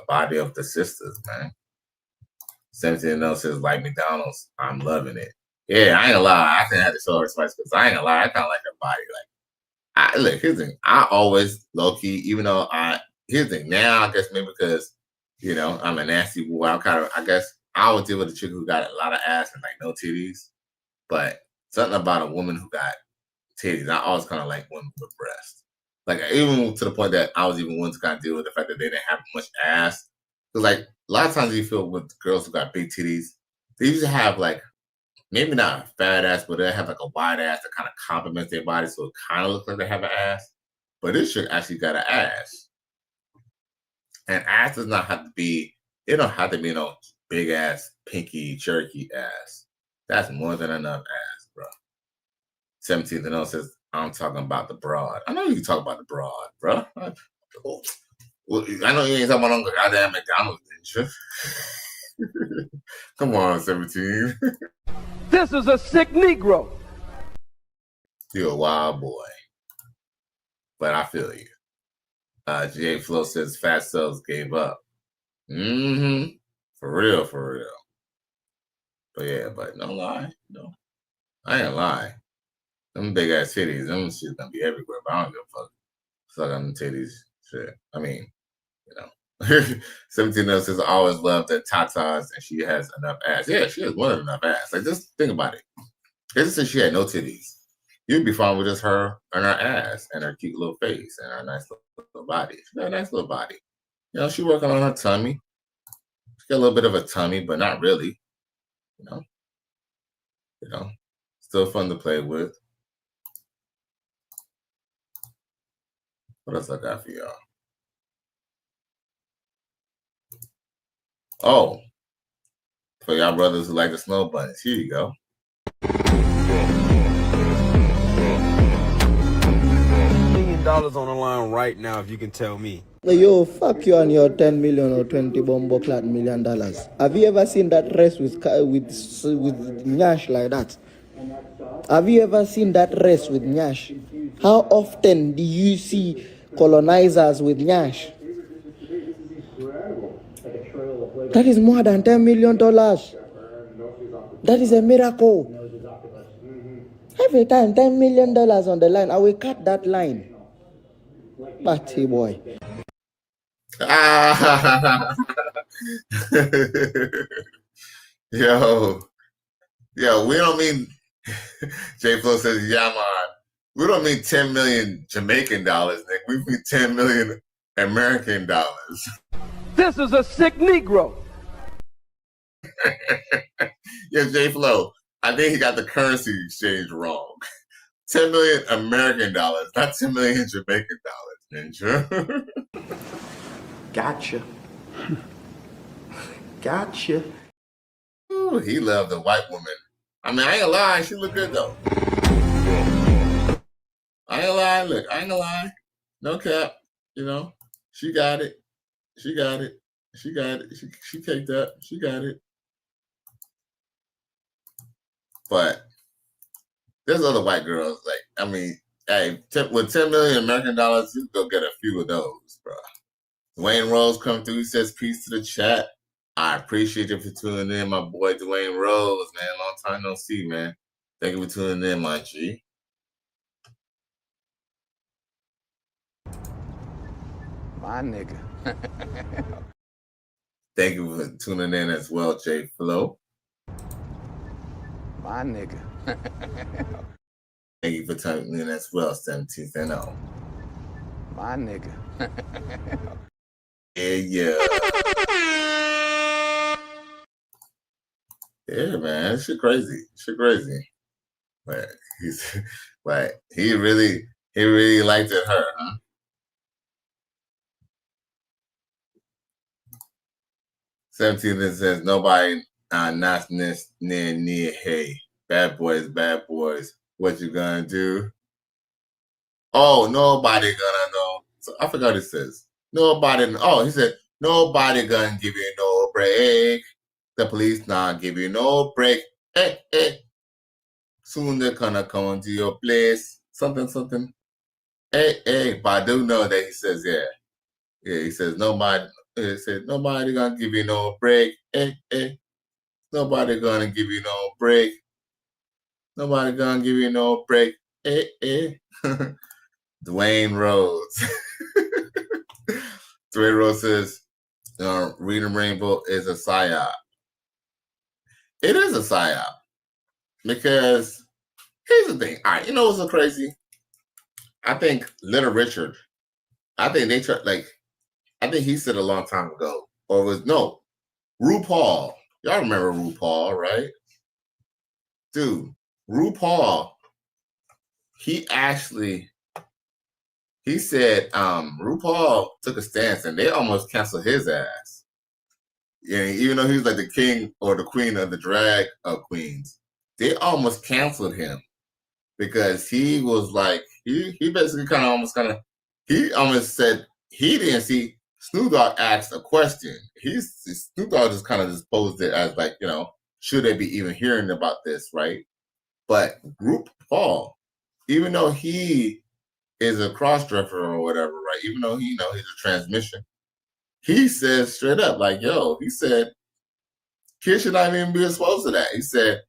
body of the sisters, man. 17 else says, like McDonald's, I'm loving it. Yeah, I ain't gonna lie. I think I had to show her spice because I ain't gonna lie. I kind of like her body. Like, look, here's the thing. I always low key, even though here's the thing. Now, I guess maybe because, you know, I'm a nasty boy. I guess I always deal with a chick who got a lot of ass and like no titties. But something about a woman who got titties, I always kind of like women with breasts. Like, even to the point that I was even willing to kind of deal with the fact that they didn't have much ass. Because, like, a lot of times you feel with girls who got big titties, they usually have, like, maybe not a fat ass, but they have, like, a wide ass that kind of complements their body, so it kind of looks like they have an ass. But this chick actually got an ass. And ass does not have to be, it don't have to be no big ass, pinky, jerky ass. That's more than enough ass, bro. 17th and else says, I'm talking about the broad. I know you can talk about the broad, bro. Well, I know you ain't talking about Uncle Goddamn McDonald's, didn't you? Come on, 17. This is a sick Negro. You're a wild boy. But I feel you. J Flo says fat cells gave up. Mm-hmm. For real, for real. But yeah, but no lie. No. I ain't gonna lie. Them big ass titties, them shit's gonna be everywhere, but I don't give a fuck. Suck on them titties. Shit. I mean, you know. 17 else says I always loved the tatas and she has enough ass. Yeah, she has more than enough ass. Like, just think about it. Let's say she had no titties. You'd be fine with just her and her ass and her cute little face and her nice little body. She got a nice little body. You know, she's working on her tummy. She got a little bit of a tummy, but not really. You know, still fun to play with. What else I got for y'all? Oh, for y'all brothers who like the snow bunnies, here you go. $1 million on the line right now, if you can tell me. Yo, fuck you and your 10 million or 20 bombo clat $1 million. Have you ever seen that race with Nyash like that? Have you ever seen that race with Nyash? How often do you see colonizers with Nyash? That is more than $10 million. That is a miracle. Every time $10 million on the line, I will cut that line. Party boy. Yo, we don't mean, J Flo says, yeah, man. We don't mean 10 million Jamaican dollars, Nick. We mean 10 million American dollars. This is a sick Negro. Yeah, J Flo, I think he got the currency exchange wrong. 10 million American dollars, not 10 million Jamaican dollars, Ninja. Gotcha. Gotcha. Ooh, he loved a white woman. I mean, I ain't gonna lie, she look good though. I ain't gonna lie, look, I ain't gonna lie. No cap, you know, she got it. She got it. She got it. She caked up. She got it. But there's other white girls, like, I mean, hey, with 10 million American dollars, you can go get a few of those, bro. Dwayne Rose come through. He says, peace to the chat. I appreciate you for tuning in, my boy Dwayne Rose, man. Long time no see, man. Thank you for tuning in, my G. My nigga. Thank you for tuning in as well, J Flo. My nigga. Thank you for tuning in as well, 17th and 0. My nigga. Yeah. Yeah, man. Shit crazy. But he really liked it her, huh? Seventeen that says nobody not near hey. Bad boys. What you gonna do? Oh, nobody gonna know. So I forgot it says. He said, nobody gonna give you no break. The police not give you no break. Hey. Soon they're gonna come to your place. Something. Hey. But I do know that he says, yeah. Yeah, he says, nobody gonna give you no break. Hey. Nobody gonna give you no break. Nobody gonna give you no break. Hey. Dwayne Rose. Dwayne Rose says, Reading Rainbow is a psyop. It is a psyop. Because here's the thing. All right, you know what's so crazy? I think Little Richard, I think he said a long time ago, or RuPaul. Y'all remember RuPaul, right? Dude, RuPaul, he said RuPaul took a stance and they almost canceled his ass. Yeah, even though he was like the king or the queen of the drag queens, they almost canceled him because he was like, he basically he almost said he didn't see. Snoop Dogg asked a question. Snoop Dogg just kind of just posed it as like, should they be even hearing about this, right? But RuPaul, even though he is a cross-dresser or whatever, right? Even though he's a transmission, he says straight up, like, he said, kids should not even be exposed to that. He said,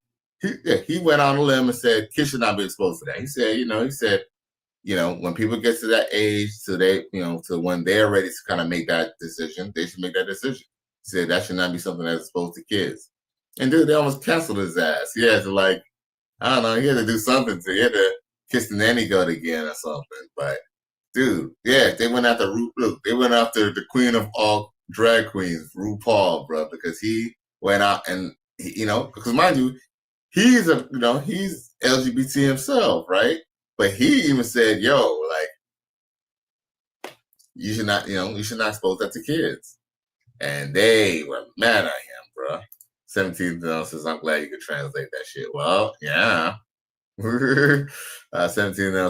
he went on a limb and said, kids should not be exposed to that. He said, when people get to that age, to when they're ready to kind of make that decision, they should make that decision. He said that should not be something that's exposed to kids. And dude, they almost canceled his ass. He had to he had to do something he had to kiss the nanny goat again or something. But dude, yeah, they went after they went after the queen of all drag queens, RuPaul, bro, because he went out and because mind you, he's he's LGBT himself, right? But he even said, you should not expose that to kids. And they were mad at him, bro. 17 says, I'm glad you could translate that shit. Well, yeah. 17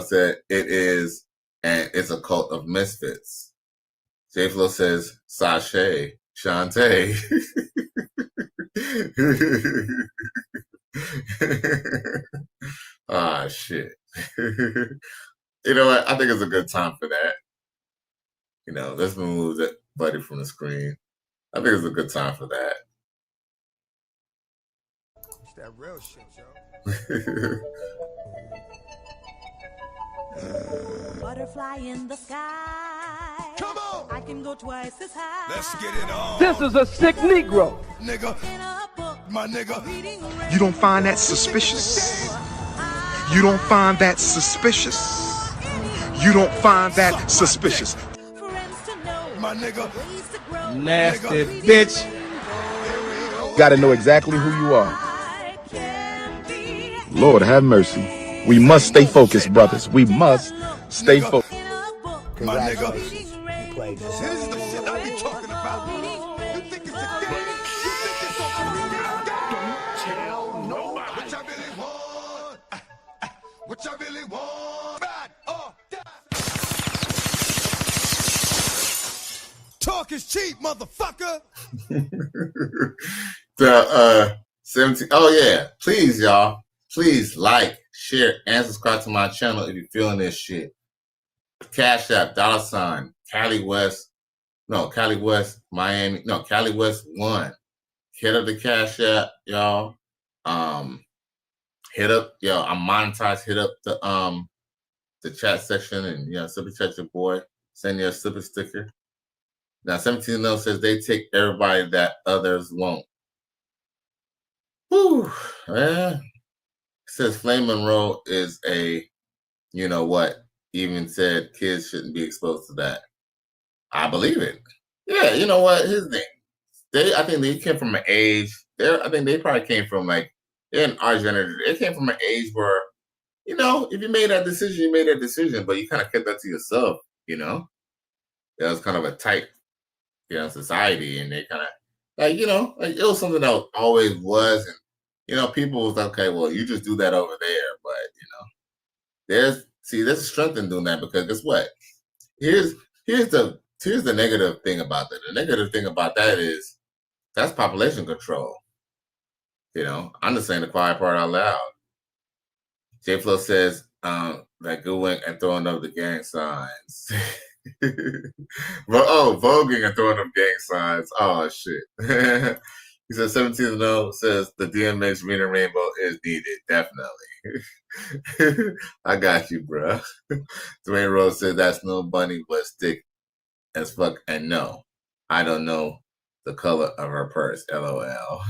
said, it is, and it's a cult of misfits. J Flo says, Sashay, Shantae. Ah, shit. You know what? I think it's a good time for that. Let's remove that buddy from the screen. I think it's a good time for that. It's that real shit, yo. Butterfly in the sky. Come on! I can go twice as high. Let's get it on. This is a sick Negro. Nigga. My nigga. You don't find that suspicious? You don't find that suspicious? You don't find that suspicious? My nigga. Nasty bitch. Gotta know exactly who you are. Lord have mercy. We must stay focused, brothers. We must stay focused. My nigga. You played this. This is the shit I be talking about. You think it's a game? You think it's a fucking game? cheap, motherfucker. The 17. Oh yeah, please y'all, please like, share, and subscribe to my channel if you're feeling this shit. Cash App $ Cali West Miami, no, Cali West 1. Hit up the Cash App, y'all. Hit up, yo, I'm monetized. Hit up the chat section and super chat your boy. Send you a super sticker. Now 17 says they take everybody that others won't. Whew, man. It says Flame Monroe is a, you know what, even said kids shouldn't be exposed to that. I believe it. Yeah, you know what? Here's the thing. I think they came from an age. I think they probably came from like, in our generation, they came from an age where, you know, if you made that decision, you made that decision, but you kind of kept that to yourself, you know? It was kind of a tight, society, and they kind of, like, you know, like it was something that always was, and, you know, people was like, okay, well, you just do that over there, but, you know, there's a strength in doing that, because guess what? Here's the negative thing about that. The negative thing about that is that's population control. You know, I'm just saying the quiet part out loud. J Flo says that going and throwing up the gang signs. Voguing and throwing up gang signs. Oh shit. He says 17-0 says the DMX Rena Rainbow is needed. Definitely. I got you, bro. Dwayne Rose said that's no bunny, but stick as fuck. And no, I don't know the color of her purse. LOL.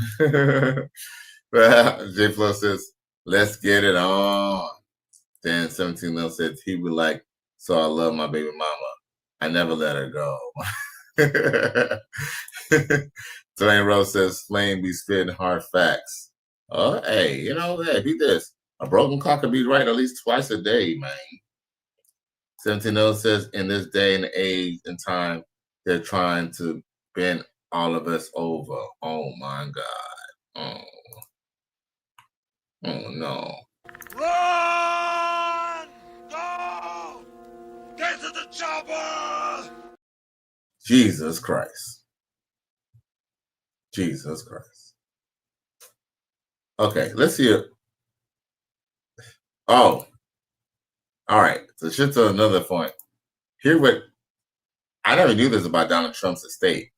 J Flo says, let's get it on. Then 17-0 said he would like, so I love my baby mama. I never let her go. Dwayne Rose says, Flame be spitting hard facts. Oh, hey, you know, hey, be this. A broken clock could be right at least twice a day, man. 17-0 says, in this day and age and time, they're trying to bend all of us over. Oh, my God. Oh, no. Run! Go! Get to the chopper! Jesus Christ. Jesus Christ. Okay, let's hear. Oh. All right. So shit to another point. Here what I never knew this about Donald Trump's estate.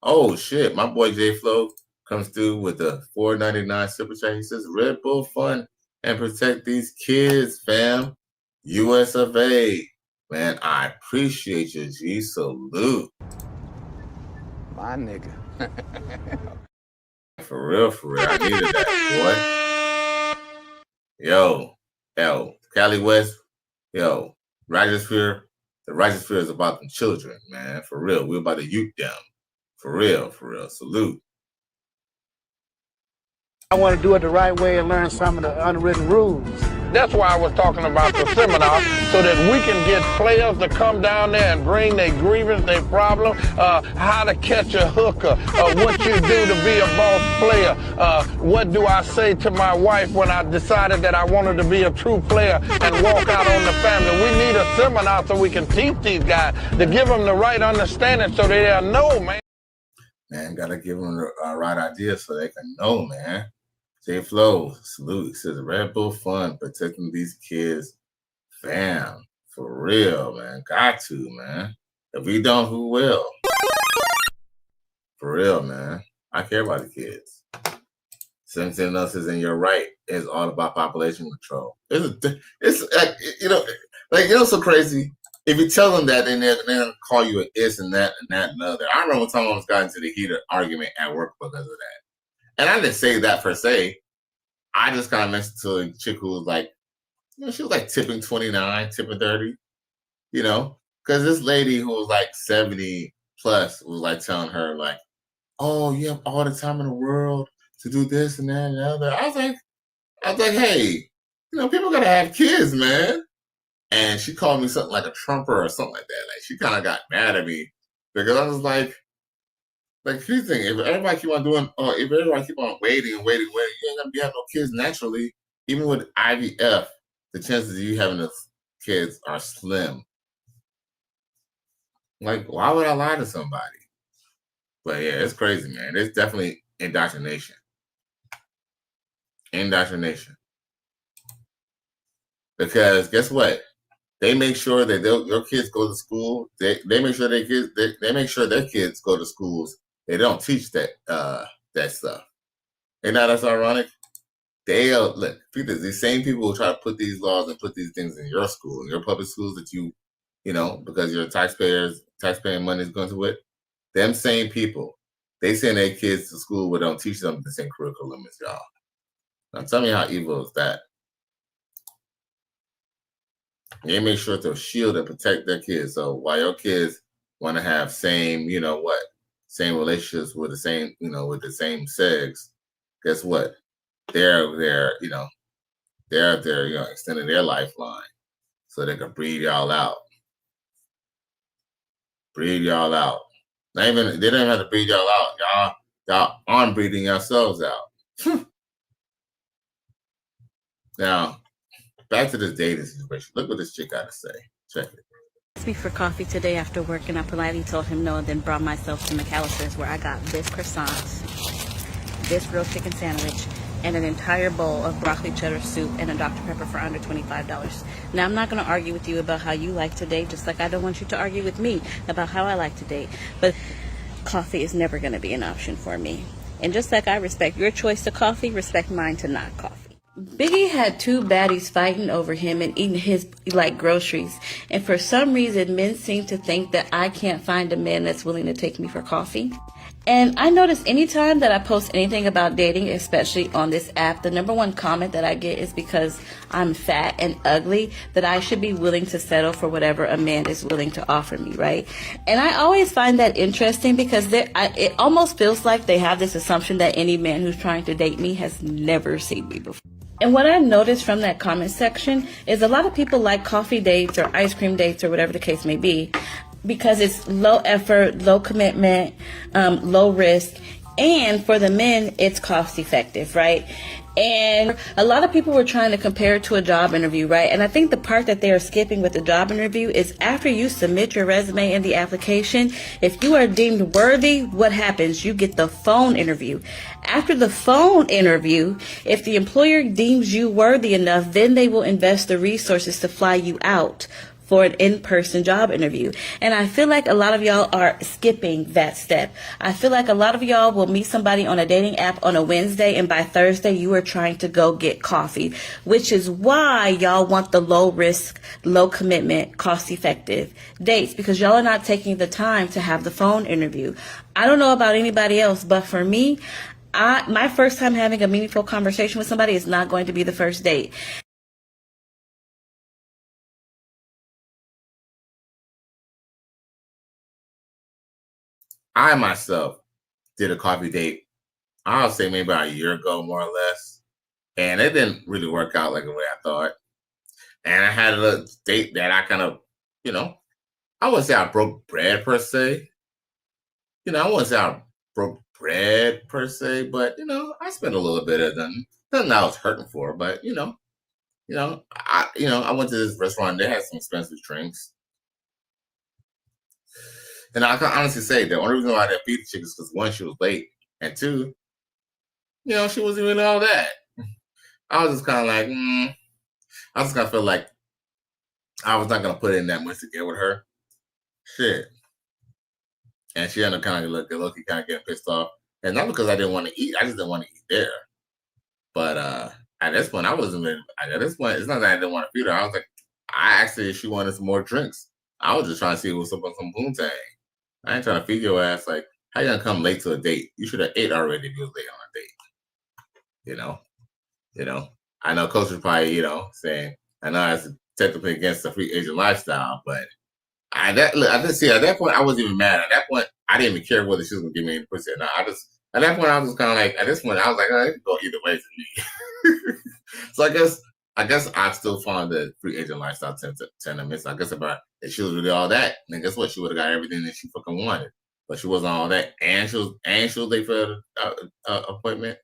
Oh shit. My boy J Flo comes through with the $4.99 super chat. He says, Red Bull fund and protect these kids, fam. US of A. Man, I appreciate you, G. Salute. My nigga. For real, I needed that, boy. Yo, Cali West, yo, Rigersphere. The Rigersphere is about the children, man. For real. We're about to youth them. For real. Salute. I want to do it the right way and learn some of the unwritten rules. That's why I was talking about the seminar, so that we can get players to come down there and bring their grievance, their problem, how to catch a hooker, what you do to be a boss player, what do I say to my wife when I decided that I wanted to be a true player and walk out on the family. We need a seminar so we can teach these guys, to give them the right understanding so they'll know, man. Man, gotta give them the right idea so they can know, man. J Flo, salute. He says Red Bull fun protecting these kids. Fam, for real, man. Got to, man. If we don't, who will? For real, man. I care about the kids. 17 else is, and you're right. It's all about population control. It's like, you know, so crazy. If you tell them that, then they're gonna call you an this and that and that and other. I remember one time I almost got into the heated argument at work because of that. And I didn't say that per se. I just kind of mentioned to a chick who was like, you know, she was like tipping 29, tipping 30, you know, because this lady who was like 70 plus was like telling her like, oh, you have all the time in the world to do this and that and the other. I was like, hey, you know, people gotta have kids, man. And she called me something like a trumper or something like that. Like she kind of got mad at me because I was like, here's the thing, if everybody keep on waiting, you ain't gonna be having no kids naturally. Even with IVF, the chances of you having those kids are slim. Like, why would I lie to somebody? But yeah, it's crazy, man. It's definitely indoctrination. Indoctrination. Because guess what? They make sure that your kids go to school. They make sure they make sure their kids go to schools. They don't teach that that stuff. And now that's ironic. They'll look. These same people who try to put these laws and put these things in your school, in your public schools that you know, because your taxpaying money is going to it. Them same people, they send their kids to school but don't teach them the same curriculum as y'all. Now tell me how evil is that? They make sure to shield and protect their kids. So while your kids want to have same, you know what, same relationships with the same, you know, with the same sex, guess what? They're you know, they're you know, extending their lifeline so they can breed y'all out. Breed y'all out. Not even they don't have to breed y'all out. Y'all aren't breeding yourselves out. Now, back to this dating situation. Look what this chick got to say. Check it. Asked me for coffee today after work, and I politely told him no, and then brought myself to McAllister's, where I got this croissant, this grilled chicken sandwich, and an entire bowl of broccoli cheddar soup and a Dr. Pepper for under $25. Now, I'm not going to argue with you about how you like to date, just like I don't want you to argue with me about how I like to date. But coffee is never going to be an option for me. And just like I respect your choice to coffee, respect mine to not coffee. Biggie had two baddies fighting over him and eating his like groceries. And for some reason, men seem to think that I can't find a man that's willing to take me for coffee. And I notice anytime that I post anything about dating, especially on this app, the number one comment that I get is because I'm fat and ugly, that I should be willing to settle for whatever a man is willing to offer me, right? And I always find that interesting because it almost feels like they have this assumption that any man who's trying to date me has never seen me before. And what I noticed from that comment section is a lot of people like coffee dates or ice cream dates or whatever the case may be, because it's low effort, low commitment, low risk, and for the men, it's cost effective, right? And a lot of people were trying to compare it to a job interview, right? And I think the part that they are skipping with the job interview is after you submit your resume and the application, if you are deemed worthy, what happens? You get the phone interview. After the phone interview, if the employer deems you worthy enough, then they will invest the resources to fly you out for an in-person job interview. And I feel like a lot of y'all are skipping that step. I feel like a lot of y'all will meet somebody on a dating app on a Wednesday, and by Thursday you are trying to go get coffee, which is why y'all want the low risk, low commitment, cost effective dates, because y'all are not taking the time to have the phone interview. I don't know about anybody else, but for me, my first time having a meaningful conversation with somebody is not going to be the first date. I myself did a coffee date, I'll say maybe about a year ago, more or less. And it didn't really work out like the way I thought. And I had a date that I kind of, you know, I wouldn't say I broke bread per se. You know, I wouldn't say I broke bread per se, but you know, I spent a little bit of them. Nothing I was hurting for, but I went to this restaurant. They had some expensive drinks. And I can honestly say the only reason why I didn't beat the chick is because one, she was late, and two, you know, she wasn't even all that. I was just kind of like, I just kind of felt like I was not gonna put in that much to get with her. Shit. And she ended up kind of look, kind of getting pissed off, and not because I didn't want to eat. I just didn't want to eat there. But at this point, I wasn't. At this point, it's not that I didn't want to feed her. I was like, I actually, she wanted some more drinks. I was just trying to see what's up on some poontang. I ain't trying to feed your ass. Like, how you gonna come late to a date? You should have ate already if you was late on a date. You know. I know Coach was probably, saying, I know that's technically against the free agent lifestyle, but I didn't see at that point I wasn't even mad. At that point, I didn't even care whether she was gonna give me any pussy or not. At that point I was just kind of like, at this point I was like, it can go either way for me. So I guess I still found the free agent lifestyle tend to miss. I guess if she was really all that, then guess what? She would have got everything that she fucking wanted. But she wasn't all that, and she was late for the appointment,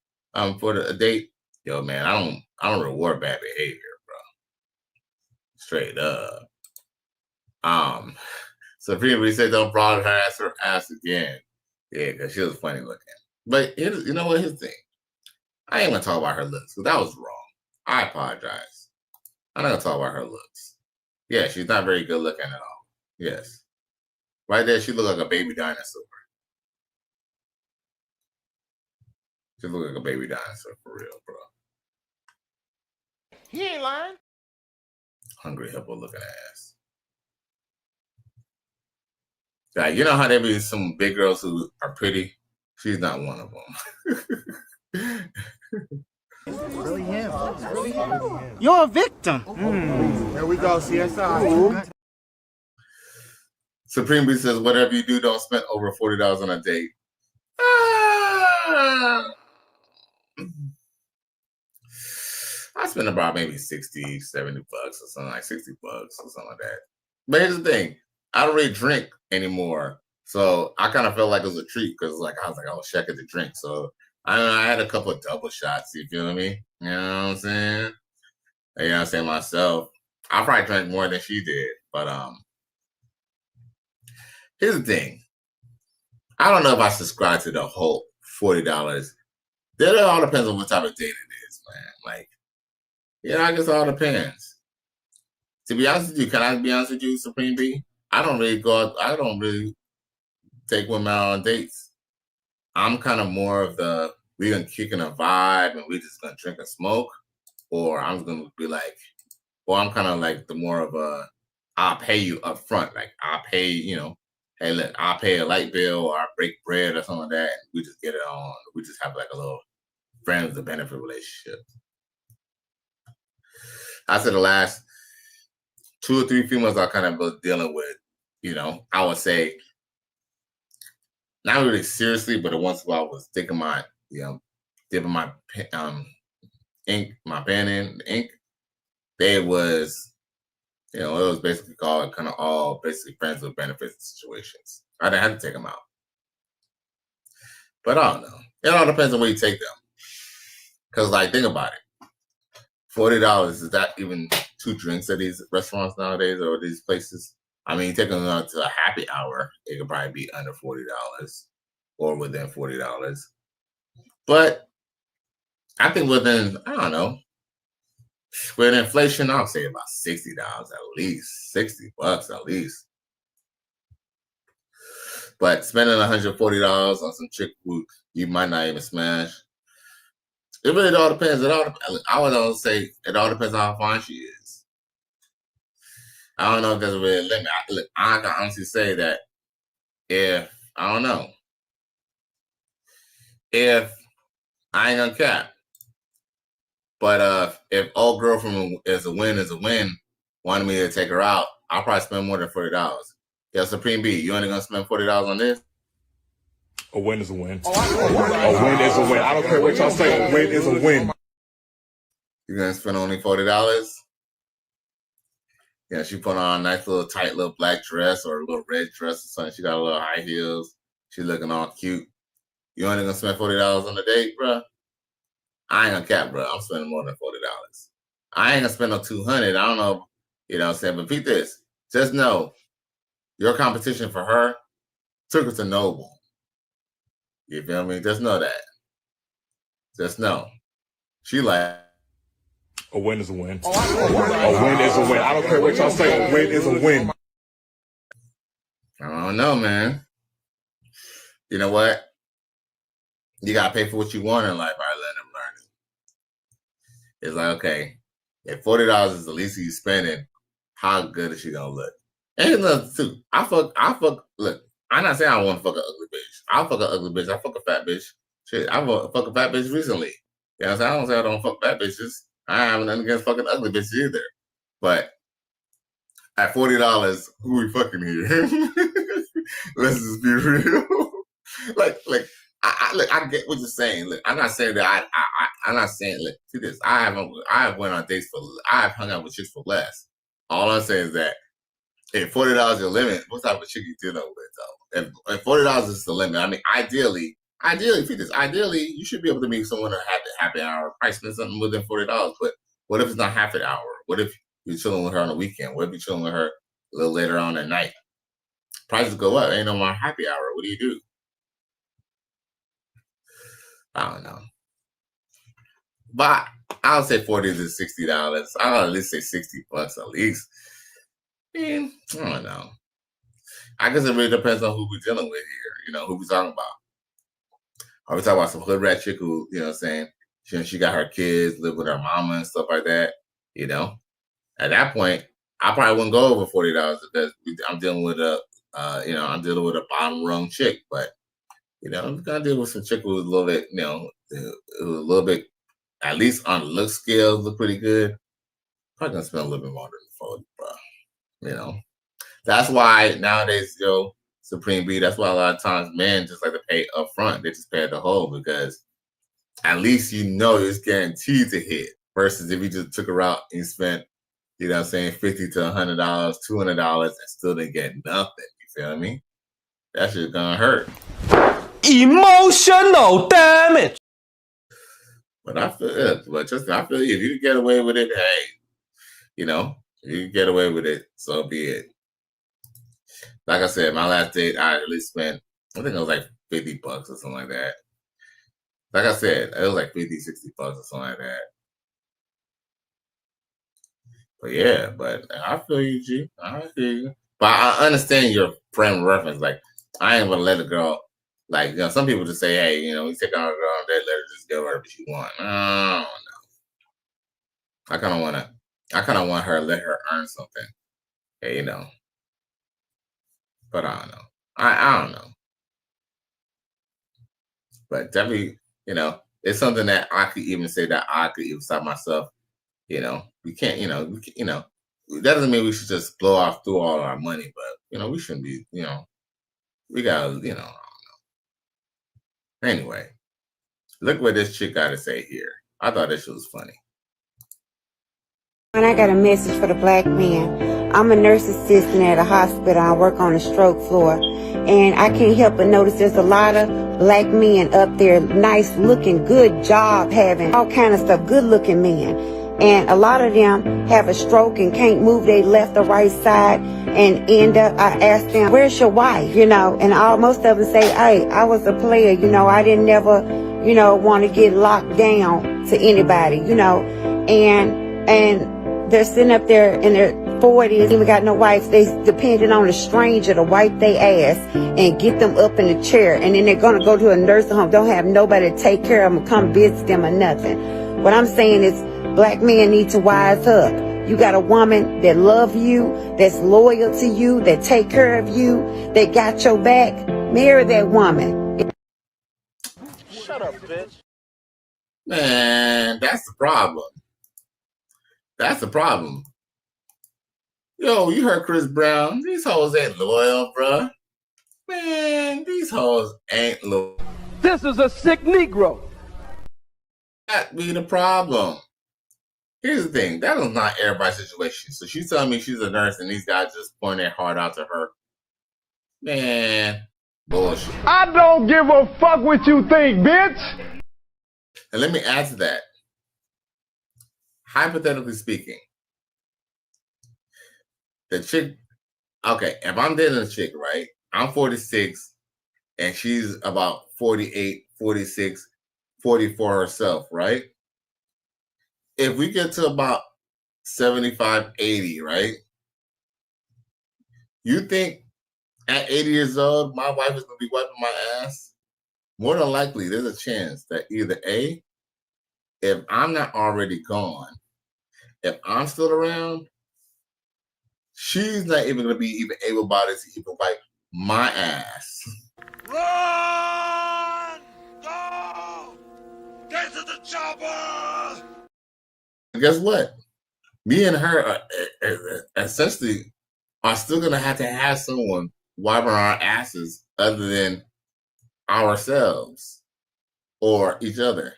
for the date. Yo, man, I don't reward bad behavior, bro. Straight up. So Free said don't broaden her ass again. Yeah, because she was funny looking. But you know what? Here's the thing. I ain't gonna talk about her looks because that was wrong. I apologize. I'm not gonna talk about her looks. Yeah, she's not very good looking at all. Yes. Right there, she looked like a baby dinosaur. She looked like a baby dinosaur for real, bro. He ain't lying. Hungry hippo looking ass. Like, you know how there be some big girls who are pretty? She's not one of them. Really him. Really him. You're a victim. There we go, CSI. Supreme B says, whatever you do, don't spend over $40 on a date. I spend about maybe 60, 70 bucks or something like 60 bucks or something like that. But here's the thing. I don't really drink anymore. So I kind of felt like it was a treat because I was like, oh, shit, I get to drink. So I had a couple of double shots, you feel me? You know what I'm saying? You know what I'm saying? Myself. I probably drank more than she did. But here's the thing. I don't know if I subscribe to the whole $40. It all depends on what type of date it is, man. Like, yeah, I guess it all depends. To be honest with you, can I be honest with you, Supreme B? I don't really take women out on dates. I'm kind of more of the, we gonna kick in a vibe and we just gonna drink and smoke. Or I'm gonna be like, or I'm kind of like the more of a, I'll pay you up front. Like, I'll pay, you know, hey, look, I'll pay a light bill or I'll break bread or something like that. And we just get it on. We just have like a little friends with the benefit relationship. I said the last 2 or 3 females I kind of was dealing with, you know, I would say, not really seriously, but once in a while I was sticking my, you know, dipping my ink, my pen in the ink. They was, you know, it was basically called kind of all basically friends with benefits situations. I didn't have to take them out. But I don't know. It all depends on where you take them. Because, like, think about it. $40, is that even 2 drinks at these restaurants nowadays or these places? I mean, you take them out to a happy hour, it could probably be under $40 or within $40. But I think within, I don't know, with inflation, I'll say about $60 at least, $60 at least. But spending $140 on some chick who you might not even smash, it really all depends. I would also say it all depends on how fine she is. I don't know if there's a real limit. I can honestly say that if, I don't know, if I ain't gonna cap, but if old girl from is a win, wanted me to take her out, I'll probably spend more than $40. Yeah, Supreme B, you only gonna spend $40 on this? A win is a win. A win is a win. I don't care what y'all say. A win is a win. You're gonna spend only $40? Yeah, she put on a nice little tight little black dress or a little red dress or something. She got a little high heels. She looking all cute. You only gonna spend $40 on the date, bro? I ain't gonna cap, bro. I'm spending more than $40. I ain't gonna spend no $200. I don't know, you know what I'm saying? But beat this. Just know, your competition for her took her to Noble. You feel me? Just know that. Just know. She like, a win is a win. A win is a win. I don't care what y'all say. A win is a win. I don't know, man. You know what? You gotta pay for what you want in life. I let them learn it. It's like, okay, if $40 is the least you spending, how good is she gonna look? And another too. I fuck. Look, I'm not saying I want to fuck an ugly bitch. I'll fuck an ugly bitch. I fuck a fat bitch. Shit, I fuck a fat bitch recently. You know what I'm saying? I don't say I don't fuck fat bitches. I have nothing against fucking ugly bitches either. But at $40, who we fucking here? Let's just be real. I get what you're saying. Look, I'm not saying that I'm not saying, look, see this. I have went on dates I have hung out with chicks for less. All I'm saying is that if $40 is your limit, what type of chick you dealing with though? If $40 is the limit, I mean, ideally, see this. Ideally, you should be able to meet someone at happy hour, price spend something within $40. But what if it's not half an hour? What if you're chilling with her on the weekend? What if you're chilling with her a little later on at night? Prices go up. Ain't no more happy hour. What do you do? I don't know. But I'll say $40 to $60. I'll at least say $60 at least. I don't know. I guess it really depends on who we're dealing with here, who we're talking about. Are we talking about some hood rat chick who, what I'm saying, she got her kids, live with her mama and stuff like that, At that point, I probably wouldn't go over $40 because I'm dealing with I'm dealing with a bottom rung chick. But, I'm gonna deal with some chick who's a little bit, who's a little bit, at least on the look scale, look pretty good. Probably gonna spend a little bit more than 40, bro. That's why nowadays, Supreme B, that's why a lot of times men just like to pay up front. They just pay at the hole because at least it's guaranteed to hit. Versus if you just took a route and spent, $50 to $100, $200 and still didn't get nothing. You feel me? That shit's gonna hurt. Emotional damage. But I feel if you get away with it, hey, if you get away with it, so be it. Like I said, my last date, I at least spent, I think it was like $50 or something like that. Like I said, it was like $50, $60 or something like that. But yeah, but I feel you, G. I feel you. But I understand your frame of reference. Like, I ain't gonna let a girl, like, some people just say, hey, you take on a girl on that, let her just give her what she want. I don't know. I kind of want her to let her earn something. Hey, But I don't know. I don't know. But definitely, it's something that I could even say that I could even stop myself. We can't, that doesn't mean we should just blow off through all our money, but, we shouldn't be, we gotta, I don't know. Anyway, look what this chick got to say here. I thought this shit was funny. And I got a message for the black men. I'm a nurse assistant at a hospital. I work on the stroke floor. And I can't help but notice there's a lot of black men up there, nice looking, good job having, all kind of stuff, good looking men. And a lot of them have a stroke and can't move their left or right side and end up, I ask them, where's your wife? And most of them say, hey, I was a player, I didn't never, want to get locked down to anybody, and they're sitting up there in their 40s, even got no wives. They depending on a stranger to wipe their ass and get them up in the chair. And then they're going to go to a nursing home. Don't have nobody to take care of them, come visit them or nothing. What I'm saying is black men need to wise up. You got a woman that love you, that's loyal to you, that take care of you, that got your back. Marry that woman. Shut up, bitch. Man, that's the problem. That's the problem. Yo, you heard Chris Brown. These hoes ain't loyal, bruh. Man, these hoes ain't loyal. This is a sick Negro. That be the problem. Here's the thing. That is not everybody's situation. So she's telling me she's a nurse and these guys just point their heart out to her. Man, bullshit. I don't give a fuck what you think, bitch. And let me add to that. Hypothetically speaking, the chick, okay, if I'm dating a chick, right, I'm 46 and she's about 48, 46, 44 herself, right? If we get to about 75, 80, right? You think at 80 years old, my wife is going to be wiping my ass? More than likely, there's a chance that either A, if I'm not already gone, if I'm still around, she's not even going to be even able-bodied to even wipe my ass. Run! Go! Get to the chopper! And guess what? Me and her are, essentially are still going to have someone wiping our asses other than ourselves or each other.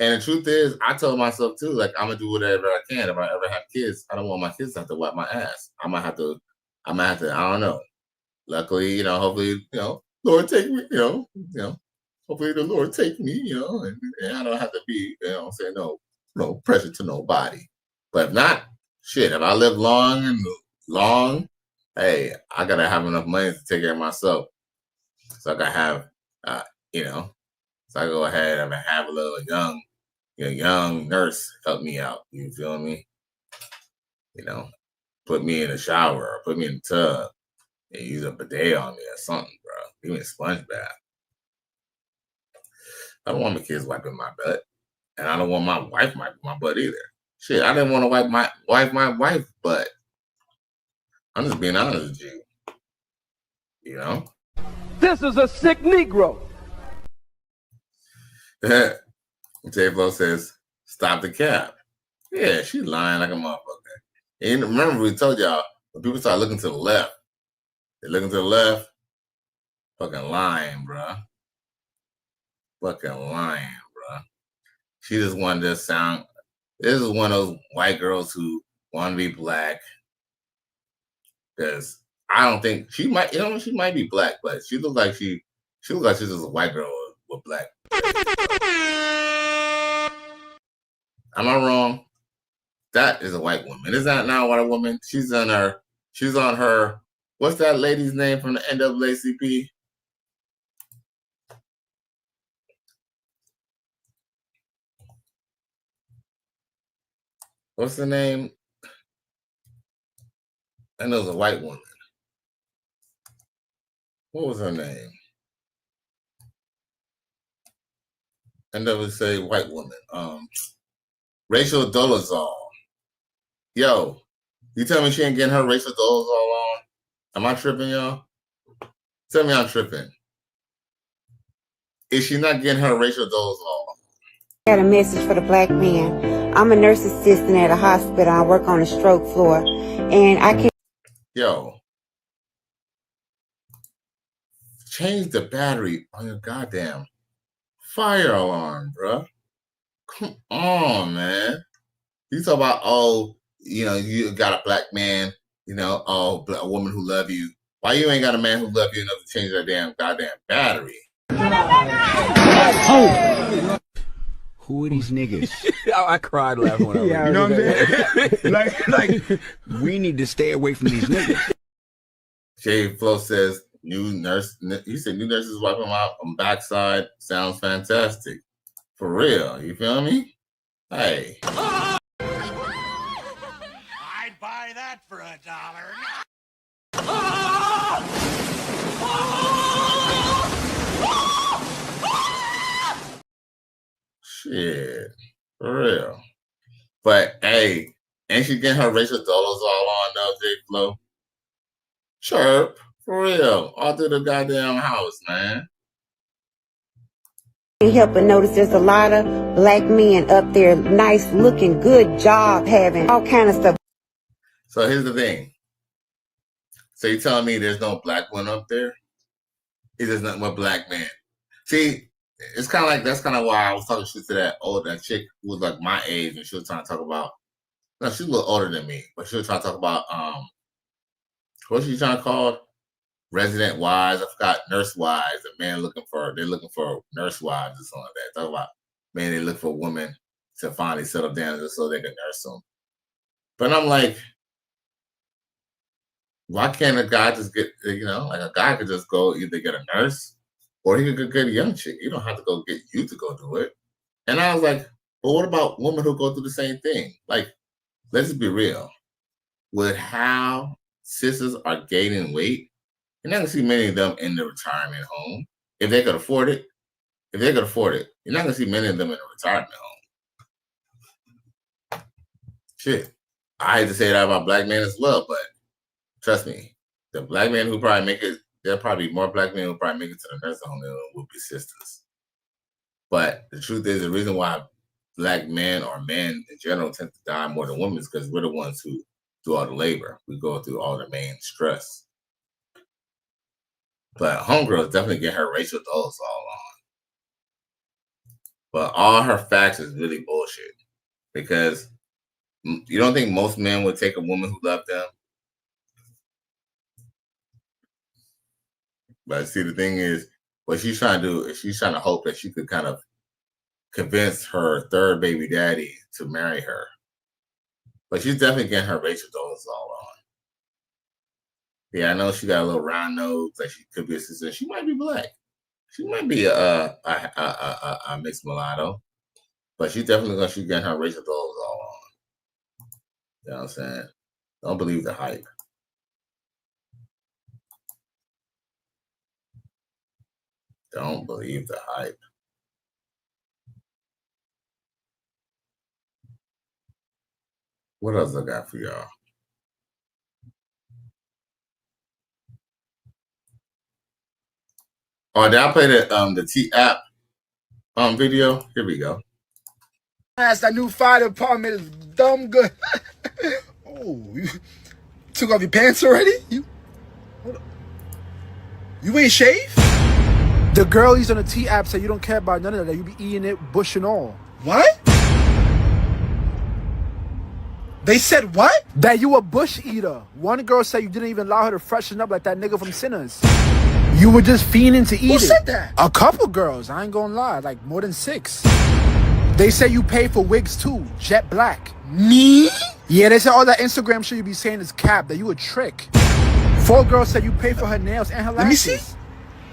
And the truth is, I told myself too, like, I'm gonna do whatever I can. If I ever have kids, I don't want my kids to have to wipe my ass. I might have to, I don't know. Luckily, hopefully, Lord take me, hopefully the Lord take me, and I don't have to be, say no pressure to nobody. But if not, shit, if I live long, hey, I gotta have enough money to take care of myself. So I gotta have, So I go ahead and have a little young nurse help me out. You feel me? You know, put me in the shower or put me in the tub and use a bidet on me or something, bro. Give me a sponge bath. I don't want my kids wiping my butt. And I don't want my wife wiping my butt either. Shit, I didn't want to wipe my wife's butt. I'm just being honest with you. You know? This is a sick Negro. J-Flo says, stop the cap. Yeah, she's lying like a motherfucker. And remember, we told y'all, when people start looking to the left, they're looking to the left, fucking lying, bruh. Fucking lying, bruh. She just wanted to sound, this is one of those white girls who want to be black. Because I don't think, she might, she might be black, but she looks like she's just a white girl with black. Am I wrong? That is a white woman. Is that not a white woman? She's on her, what's that lady's name from the NAACP? What's the name? I know it's a white woman. What was her name? I never say white woman. Rachel Dolezal. Yo, you tell me she ain't getting her Rachel Dolezal on? Am I tripping, y'all? Tell me I'm tripping. Is she not getting her Rachel Dolezal? I got a message for the black man. I'm a nurse assistant at a hospital. I work on the stroke floor, and I can. Yo, change the battery on your goddamn fire alarm, bro. Come on, man. You talk about, oh, you got a black man, a woman who love you. Why you ain't got a man who love you enough to change that damn goddamn battery? Oh. Who are these niggas? I cried laughing when I you know what I'm saying? like, we need to stay away from these niggas. J-Flo says, new nurses wiping my backside. Sounds fantastic. For real, you feel me? Hey. I'd buy that for $1. Shit. For real. But hey, ain't she getting her Rachel Dolezal on though, J-Flo? Chirp. For real. All through the goddamn house, man. Can't help but notice there's a lot of black men up there, nice looking, good job having, all kind of stuff. So here's the thing. So you telling me there's no black one up there? It's just nothing but black man. See, it's kind of like, that's kind of why I was talking shit to that chick who was like my age, and she was trying to talk about, no, she's a little older than me, but she was trying to talk about, what's she trying to call it? Resident wives, I forgot, nurse wives. The men they're looking for nurse wives or something like that. Talk about, man, they look for women to finally settle down just so they can nurse them. But I'm like, why can't a guy just get, like a guy could just go either get a nurse or he could get a young chick. You don't have to go get you to go do it. And I was like, well, what about women who go through the same thing? Like, let's just be real. With how sisters are gaining weight, you're not gonna see many of them in the retirement home. If they could afford it, you're not gonna see many of them in the retirement home. Shit. I hate to say that about black men as well, but trust me, the black men who probably make it, there'll probably be more black men who probably make it to the nursing home than will be sisters. But the truth is, the reason why black men or men in general tend to die more than women is because we're the ones who do all the labor. We go through all the main stress. But homegirl definitely get her Rachel Dolezal on. But all her facts is really bullshit. Because you don't think most men would take a woman who loved them? But see, the thing is, what she's trying to do is she's trying to hope that she could kind of convince her third baby daddy to marry her. But she's definitely getting her Rachel Dolezal on. Yeah, I know she got a little round nose, like she could be a sister. She might be black. She might be a mixed mulatto, but she's definitely gonna get her racial clothes all on. You know what I'm saying? Don't believe the hype. Don't believe the hype. What else I got for y'all? Oh, did I play the T app video? Here we go. That new fire department is dumb good. Oh, you took off your pants already? You ain't shaved? The girlies on the T app say you don't care about none of that. You be eating it, bush and all. What? They said what? That you a bush eater. One girl said you didn't even allow her to freshen up like that nigga from Sinners. You were just fiending to eat it. Who said that? A couple girls. I ain't gonna lie. Like more than 6. They say you pay for wigs too. Jet black. Me? Yeah, they said all that Instagram shit you be saying is cap. That you a trick. 4 girls said you pay for her nails and her lashes. Let me see.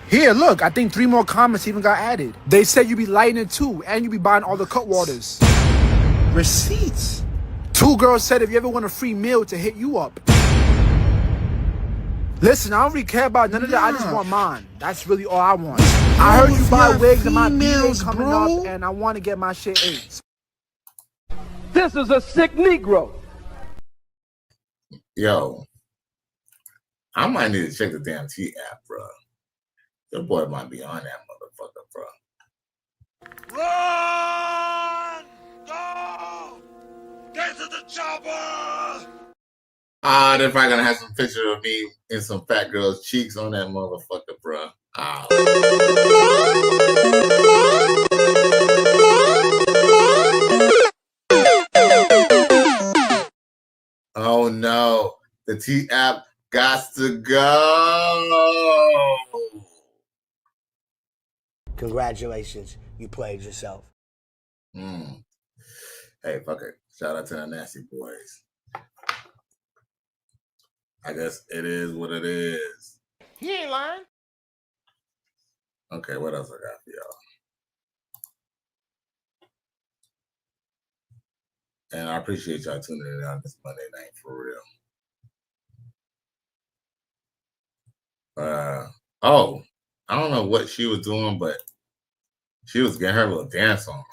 Here, look. I think 3 more comments even got added. They said you be lighting it too. And you be buying all the cut waters. Receipts. 2 girls said if you ever want a free meal to hit you up. Listen, I don't really care about none of that. I just want mine. That's really all I want. I heard you buy wigs and my B-Day coming up, and I want to get my shit ate. This is a sick Negro. Yo, I might need to check the damn T app, bro. Your boy might be on that motherfucker, bro. Run! Go! Get to the chopper! They're probably gonna have some picture of me in some fat girl's cheeks on that motherfucker, bro. Oh no, the T app got to go. Congratulations, you played yourself. Hey, fuck it. Shout out to the Nasty Boys. I guess it is what it is. He ain't lying. Okay, what else I got for y'all? And I appreciate y'all tuning in on this Monday night for real. Oh, I don't know what she was doing, but she was getting her little dance on.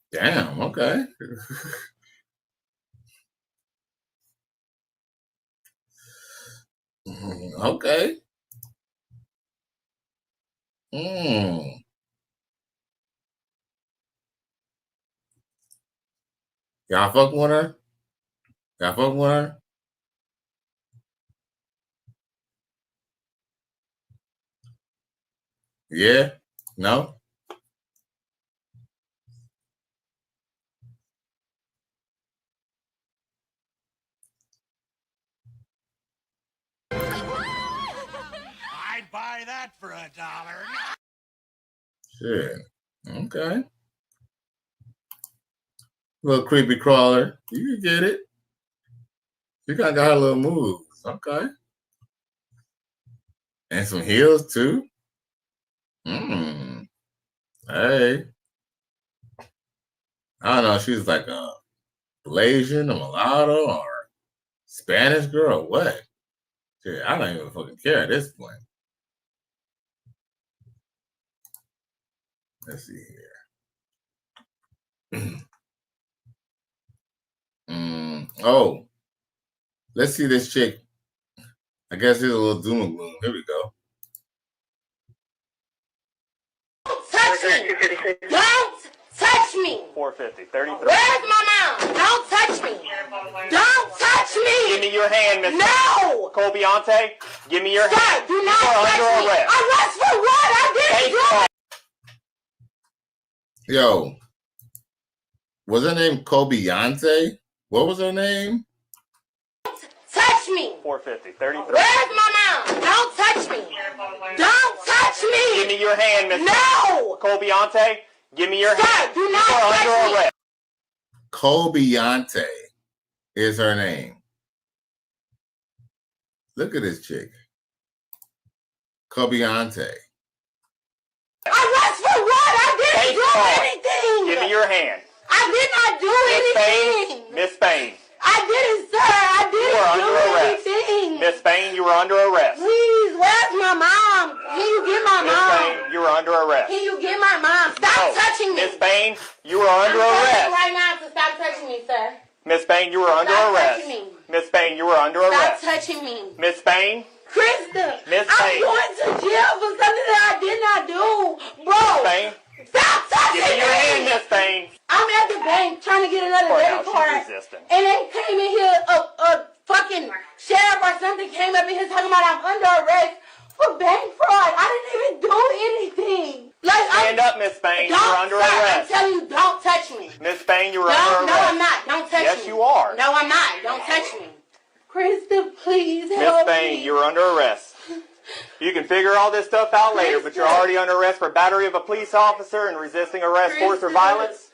Damn, okay. Okay. Y'all fuck with her? Y'all fuck with her? Yeah? No? I'd buy that for $1. Shit. Okay. Little creepy crawler. You can get it. You got her little moves. Okay. And some heels too. Hey. I don't know. She's like a Malaysian, a mulatto, or Spanish girl, or what? Shit, I don't even fucking care at this point. Let's see here. Oh, let's see this chick. I guess here's a little doom and gloom. Here we go. Touch me! Don't touch me! 450, 33. Where's my mom? Don't touch me! Don't touch me! Give me your hand, Miss. No! Colbiante, give me your Sir, hand. do not you are touch under me! arrest. Arrest for what? I didn't do it! Yo, was her name Colbiante? What was her name? Touch me! 450, 33. Where's my mom? Don't touch me! Don't touch me! Give me your hand, Miss. No! Colbiante, give me your Sir, hand. do not you are touch under me! arrest. Colbiante is her name. Look at this chick. Kobeante. Arrest for what? I didn't do anything. Give me your hand. I did not do anything. Miss Spain. I didn't, sir. I didn't do anything. Miss Spain, you were under arrest. Please, where's my mom? Can you get my Miss mom? Spain, you were under arrest. Can you get my mom? Stop touching me. Miss Spain, you were under I'm arrest. telling you right now to stop touching me, sir. Miss Spain, you were under Stop arrest. touching me. Miss Spain, you were under Stop arrest. touching me. Miss Spain. Krista, Miss I'm Spain. going to jail for something that I did not do. Bro, Miss Spain. stop touching Give me your hand, me. Miss Spain. I'm at the bank trying to get another debit card. And they came in here, a fucking sheriff or something came up in here talking about I'm under arrest for bank fraud. I didn't even do anything. Like, Stand up, Miss Spain. You were under I'm arrest. telling you, don't touch me. Miss Spain, you were No, under no, arrest. I'm not. Don't touch me. Yes, you are. No, I'm not. Don't touch me. Krista, please Miss help Spain, me. you were under arrest. You can figure all this stuff out later, but you're already under arrest for battery of a police officer and resisting arrest, force, or violence.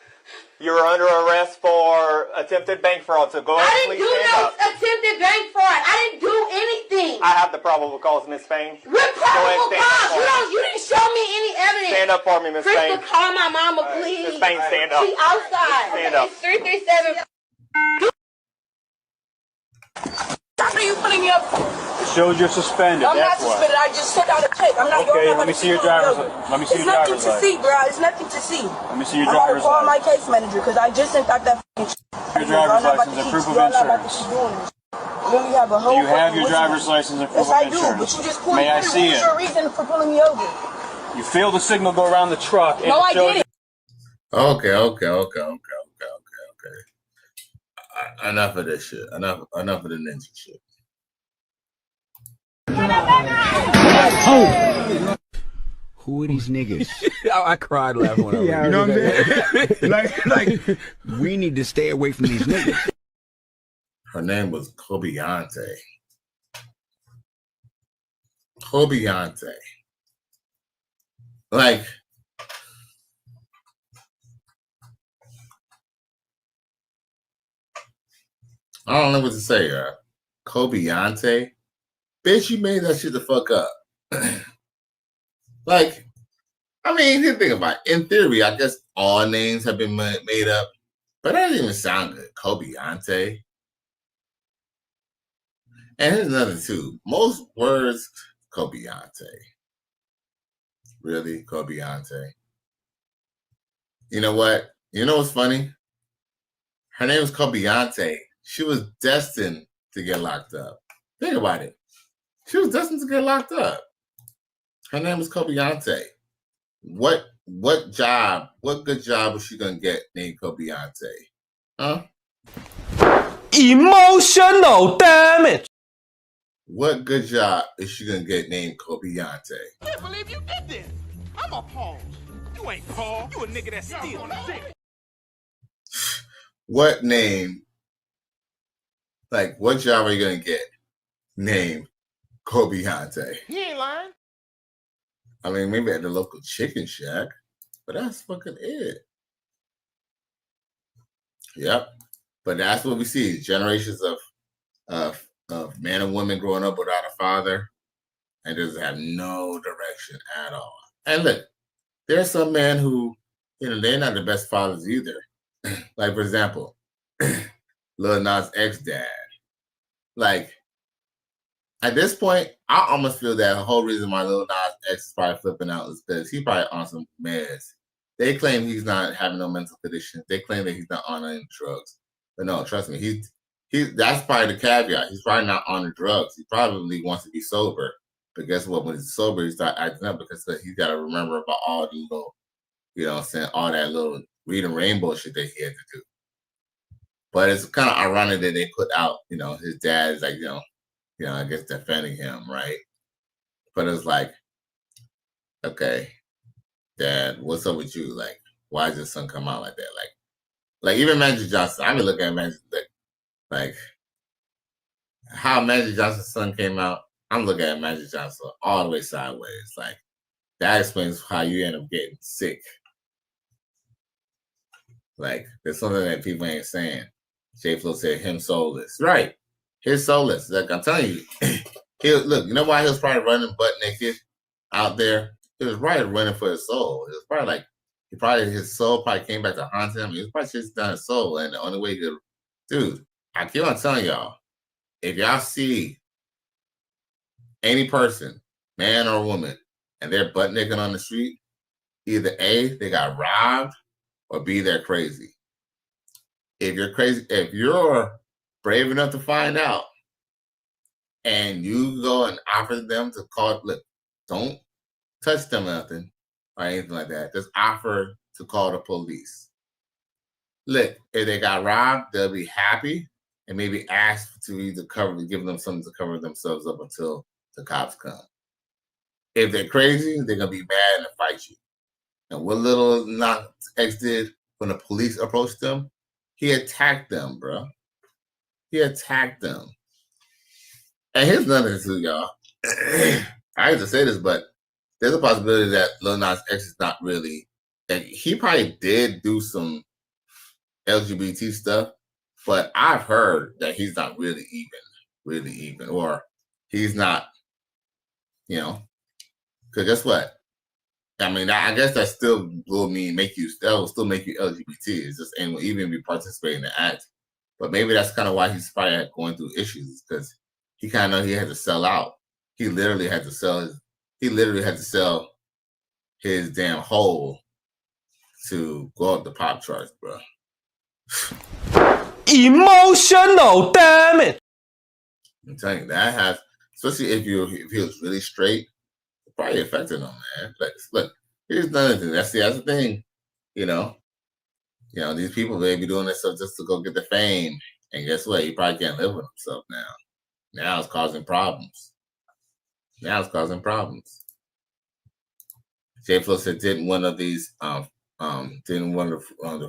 You were under arrest for attempted bank fraud, so go ahead and I please didn't do stand no up. attempted bank fraud. I didn't do anything. I have the probable cause, Miss Spain. What probable stand cause? up for You didn't show me any evidence. Stand up for me, Miss Spain. Krista, call my mama, please. Miss Spain, stand up. She outside. Stand up. 337. What are you putting me up for? It shows you're suspended. I'm not That's why. suspended. I just sent out a check. I'm not. Okay, you're not let me gonna see your pulling me driver's. over. Let me see It's your nothing driver's to license. see, bro. It's nothing to see. Let me see your I'm about to driver's call my license. case manager because I just sent out that. Your driver's license and proof of insurance. You really have a whole. Do you have your fucking driver's license and proof Yes, I of do. insurance? But you just pulled May me I over. see What was it? your reason for pulling me over? You feel the signal go around the truck. And No, it I shows didn't. Okay. Enough of this shit. Enough of the ninja shit. Oh! Who are these niggas? I cried laughing when I read it. You know what I'm saying? like, we need to stay away from these niggas. Her name was Kobeante. Kobeante. Like, I don't know what to say, Kobeante? Bitch, you made that shit the fuck up. Like, I mean, here's the thing about it. In theory, I guess all names have been made up, but that doesn't even sound good. Kobeante. And here's another too. Most words, Kobeante. Really, Kobeante. You know what? You know what's funny? Her name was Kobeante. She was destined to get locked up. Think about it. She was destined to get locked up. Her name was Kobeante. What good job was she gonna get named Kobeante? Huh? Emotional damage. What good job is she gonna get named Kobeante? I can't believe you did this. I'm appalled. You ain't Paul. You a nigga that's still sick. What name? Like, what job are you gonna get named Kobeante? He ain't lying. I mean, maybe at the local chicken shack, but that's fucking it. Yep. But that's what we see. Generations of men and women growing up without a father and just have no direction at all. And look, there's some men who, they're not the best fathers either. Like, for example, Lil Nas X dad. Like, at this point, I almost feel that the whole reason why Lil Nas X is probably flipping out is because he's probably on some meds. They claim he's not having no mental condition. They claim that he's not on any drugs. But no, trust me, he that's probably the caveat. He's probably not on the drugs. He probably wants to be sober. But guess what? When he's sober, he starts acting up because he's got to remember about all the little, what I'm saying, all that little reading rainbow shit that he had to do. But it's kind of ironic that they put out, his dad is like, I guess defending him, right? But it's like, okay, Dad, what's up with you? Like, why does your son come out like that? Like even Magic Johnson. I've been looking at Magic, like how Magic Johnson's son came out. I'm looking at Magic Johnson all the way sideways. Like, that explains how you end up getting sick. Like, there's something that people ain't saying. J Flo said him soulless. Right. His soulless. Like, I'm telling you, Look, you know why he was probably running butt naked out there? He was probably running for his soul. It was probably like his soul probably came back to haunt him. He was probably chasing down his soul, and the only way he could, dude, I keep on telling y'all, if y'all see any person, man or woman, and they're butt naked on the street, either A, they got robbed, or B, they're crazy. If you're crazy, if you're brave enough to find out, and you go and offer them to call, look, don't touch them or nothing or anything like that. Just offer to call the police. Look, if they got robbed, they'll be happy and maybe ask to either give them something to cover themselves up until the cops come. If they're crazy, they're gonna be mad and fight you. And what Lil Nas X did when the police approached them, he attacked them, bro. He attacked them. And here's another thing, y'all. I hate to say this, but there's a possibility that Lil Nas X is not really, and he probably did do some LGBT stuff, but I've heard that he's not really even, or he's not, because guess what? I mean, I guess that still will still make you LGBT. It's just, and even if you participate in the act, but maybe that's kind of why he's probably going through issues, because he kind of know he had to sell out. He literally had to sell his damn hole to go up the pop charts, bro. Emotional, damn it! I'm telling you, that has, especially if he was really straight, it probably affected him, man. Like, look, here's another thing. That's the thing, these people, they be doing this stuff just to go get the fame. And guess what? He probably can't live with himself now. Now it's causing problems. J Flo said, didn't one of the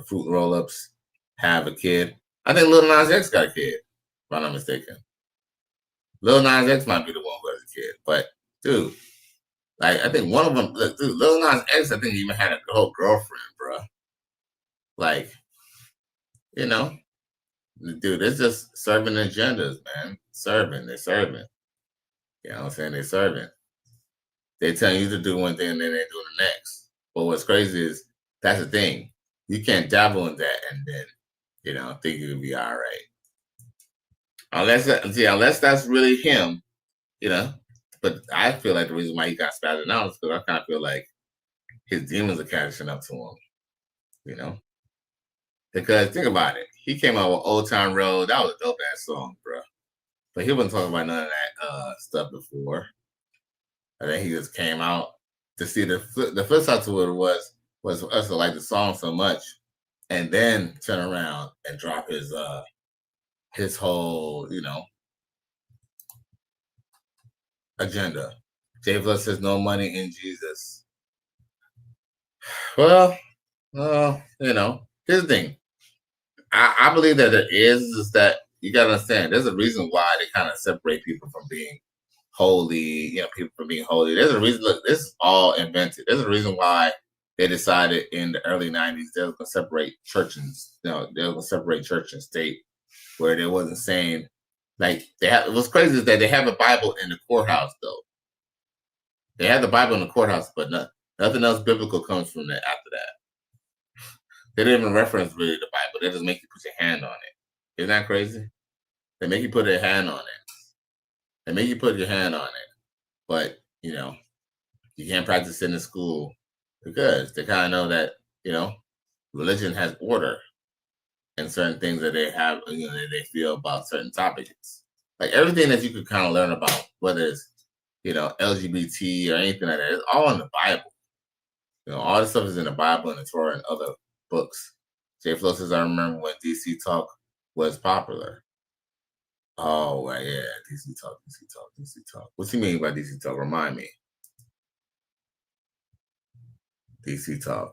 fruit roll-ups have a kid? I think Lil Nas X got a kid, if I'm not mistaken. Lil Nas X might be the one who has a kid, but dude, like, I think one of them, look, dude, Lil Nas X, I think he even had a whole girlfriend, bro. Like, dude, it's just serving agendas, man. They're serving. You know what I'm saying? They're serving. They tell you to do one thing and then they do the next. But what's crazy is that's the thing. You can't dabble in that and then, think you'll be all right. Unless that's really him, But I feel like the reason why he got spazzed out is because I kind of feel like his demons are catching up to him, Because think about it. He came out with Old Town Road. That was a dope ass song, bro. But he wasn't talking about none of that stuff before. And then he just came out to see the flip side to it was us to like the song so much, and then turn around and drop his whole agenda. J Flo says no money in Jesus. Well, here's the thing. I believe that there is that you gotta understand. There's a reason why they kind of separate people from being holy, people from being holy. There's a reason. Look, this is all invented. There's a reason why they decided in the early 90s they were going to separate church and they were going to separate church and state, where they wasn't saying like what's crazy is that they have a Bible in the courthouse though. They have the Bible in the courthouse, but nothing else biblical comes from that after that. They didn't even reference really the Bible. They just make you put your hand on it. Isn't that crazy? They make you put your hand on it. They make you put your hand on it. But, you can't practice it in school because they kind of know that, religion has order and certain things that they have, that they feel about certain topics. Like everything that you could kind of learn about, whether it's, LGBT or anything like that, it's all in the Bible. All this stuff is in the Bible and the Torah and other books. J Flo says, I remember when DC Talk was popular. Oh, well, yeah, DC Talk. What you mean by DC Talk? Remind me. DC Talk.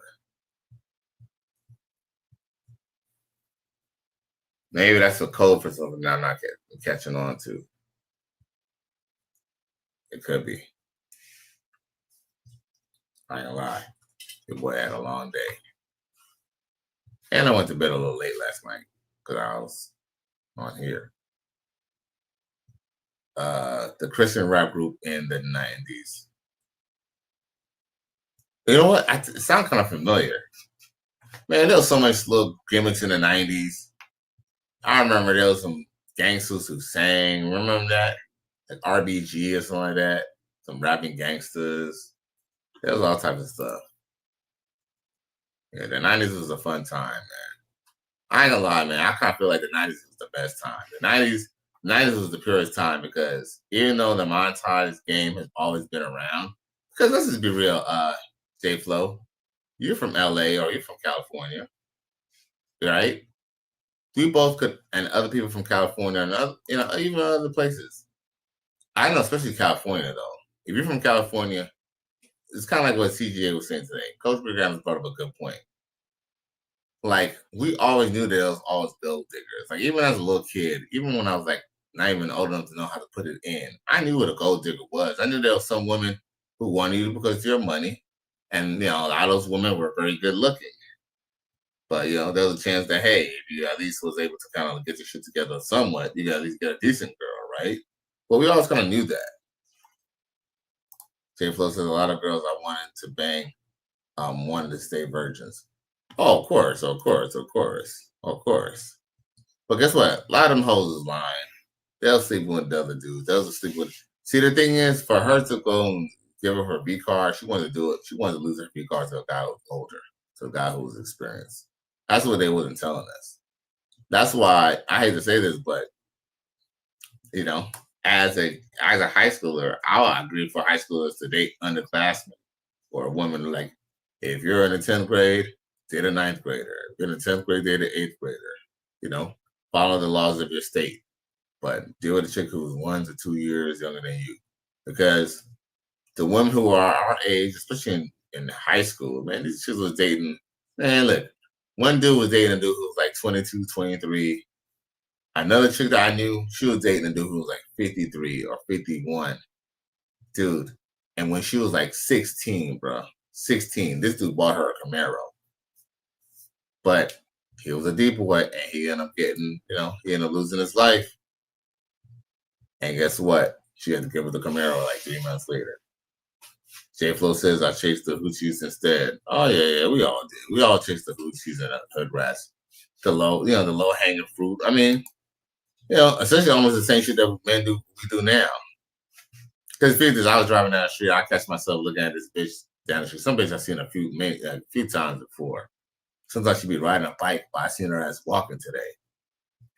Maybe that's a code for something I'm not catching on to. It could be. I ain't gonna lie. Your boy had a long day. And I went to bed a little late last night because I was on here. the Christian rap group in the 90s. You know what? It sounds kind of familiar. Man, there was so much little gimmicks in the 90s. I remember there was some gangsters who sang. Remember that? Like RBG or something like that. Some rapping gangsters. There was all types of stuff. Yeah, the 90s was a fun time, man. I ain't gonna lie, man. I kind of feel like the 90s was the best time. The 90s was the purest time because even though the montage game has always been around, because let's just be real, J Flo, you're from LA or you're from California, right? We both could, and other people from California and other, even other places. I know, especially California though. If you're from California, it's kind of like what CGA was saying today. Coach Big Adams brought up a good point. Like, we always knew there was always gold diggers. Like, even as a little kid, even when I was like not even old enough to know how to put it in, I knew what a gold digger was. I knew there was some women who wanted you because of your money. And, a lot of those women were very good looking. But, there was a chance that, hey, if you at least was able to kind of get your shit together somewhat, you got at least get a decent girl, right? But we always kind of knew that. J Flo says a lot of girls I wanted to bang wanted to stay virgins. Oh, of course. But guess what? A lot of them hoes is lying. They'll sleep with the other dudes. They'll sleep with. See, the thing is, for her to go and give her V card, she wanted to do it. She wanted to lose her V card to a guy who was older, to a guy who was experienced. That's what they wasn't telling us. That's why I hate to say this, but as a high schooler, I would agree for high schoolers to date underclassmen or a woman like if you're in the 10th grade. Date a 9th grader. If you're in the 10th grade, date an 8th grader. Follow the laws of your state. But deal with a chick who's 1 to 2 years younger than you. Because the women who are our age, especially in high school, man, these chicks was dating. Man, look, one dude was dating a dude who was like 22, 23. Another chick that I knew, she was dating a dude who was like 53 or 51. Dude. And when she was like 16, bro, 16, this dude bought her a Camaro. But he was a deep boy, and he ended up getting, he ended up losing his life. And guess what? She had to give her the Camaro like 3 months later. J Flo says, I chased the hoochies instead. Oh, yeah, we all did. We all chased the hoochies and the hood rats. The low hanging fruit. I mean, essentially almost the same shit that men do, we do now. Because figures, I was driving down the street, I catch myself looking at this bitch down the street. Some bitch I've seen a few times before. Sometimes she'd be riding a bike, but I seen her ass walking today.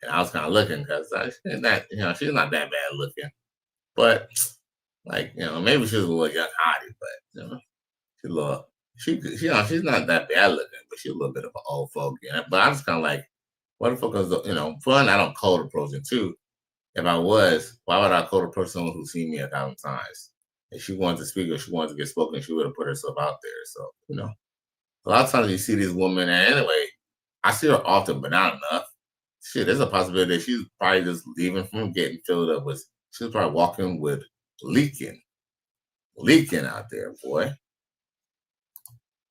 And I was kind of looking because she's not that bad looking. But, maybe she was a little young hottie, but, she's a little, she's not that bad looking, but she's a little bit of an old folk. But I was kind of like, what the fuck is, fun, I don't cold approach it too. If I was, why would I cold approach someone who's seen me 1,000 times? If she wanted to speak or she wanted to get spoken, she would have put herself out there. So, a lot of times you see these women, and anyway, I see her often, but not enough. Shit, there's a possibility that she's probably just leaving from getting filled up with, she's probably walking with leaking out there, boy.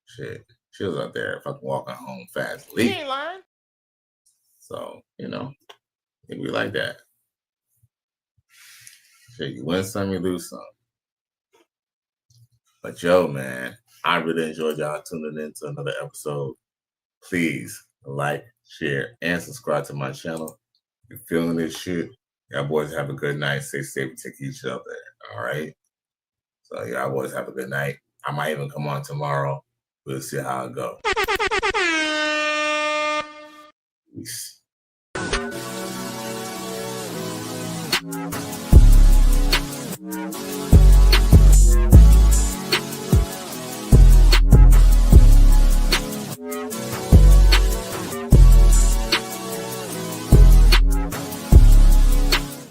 Shit, she was out there fucking walking home fast, leaking. She ain't lying. So, it be like that. Shit, you win some, you lose some. But yo, man, I really enjoyed y'all tuning in to another episode. Please like, share, and subscribe to my channel. If you're feeling this shit, y'all boys have a good night. Stay safe and take each other. All right? So y'all boys have a good night. I might even come on tomorrow. We'll see how it goes. Peace.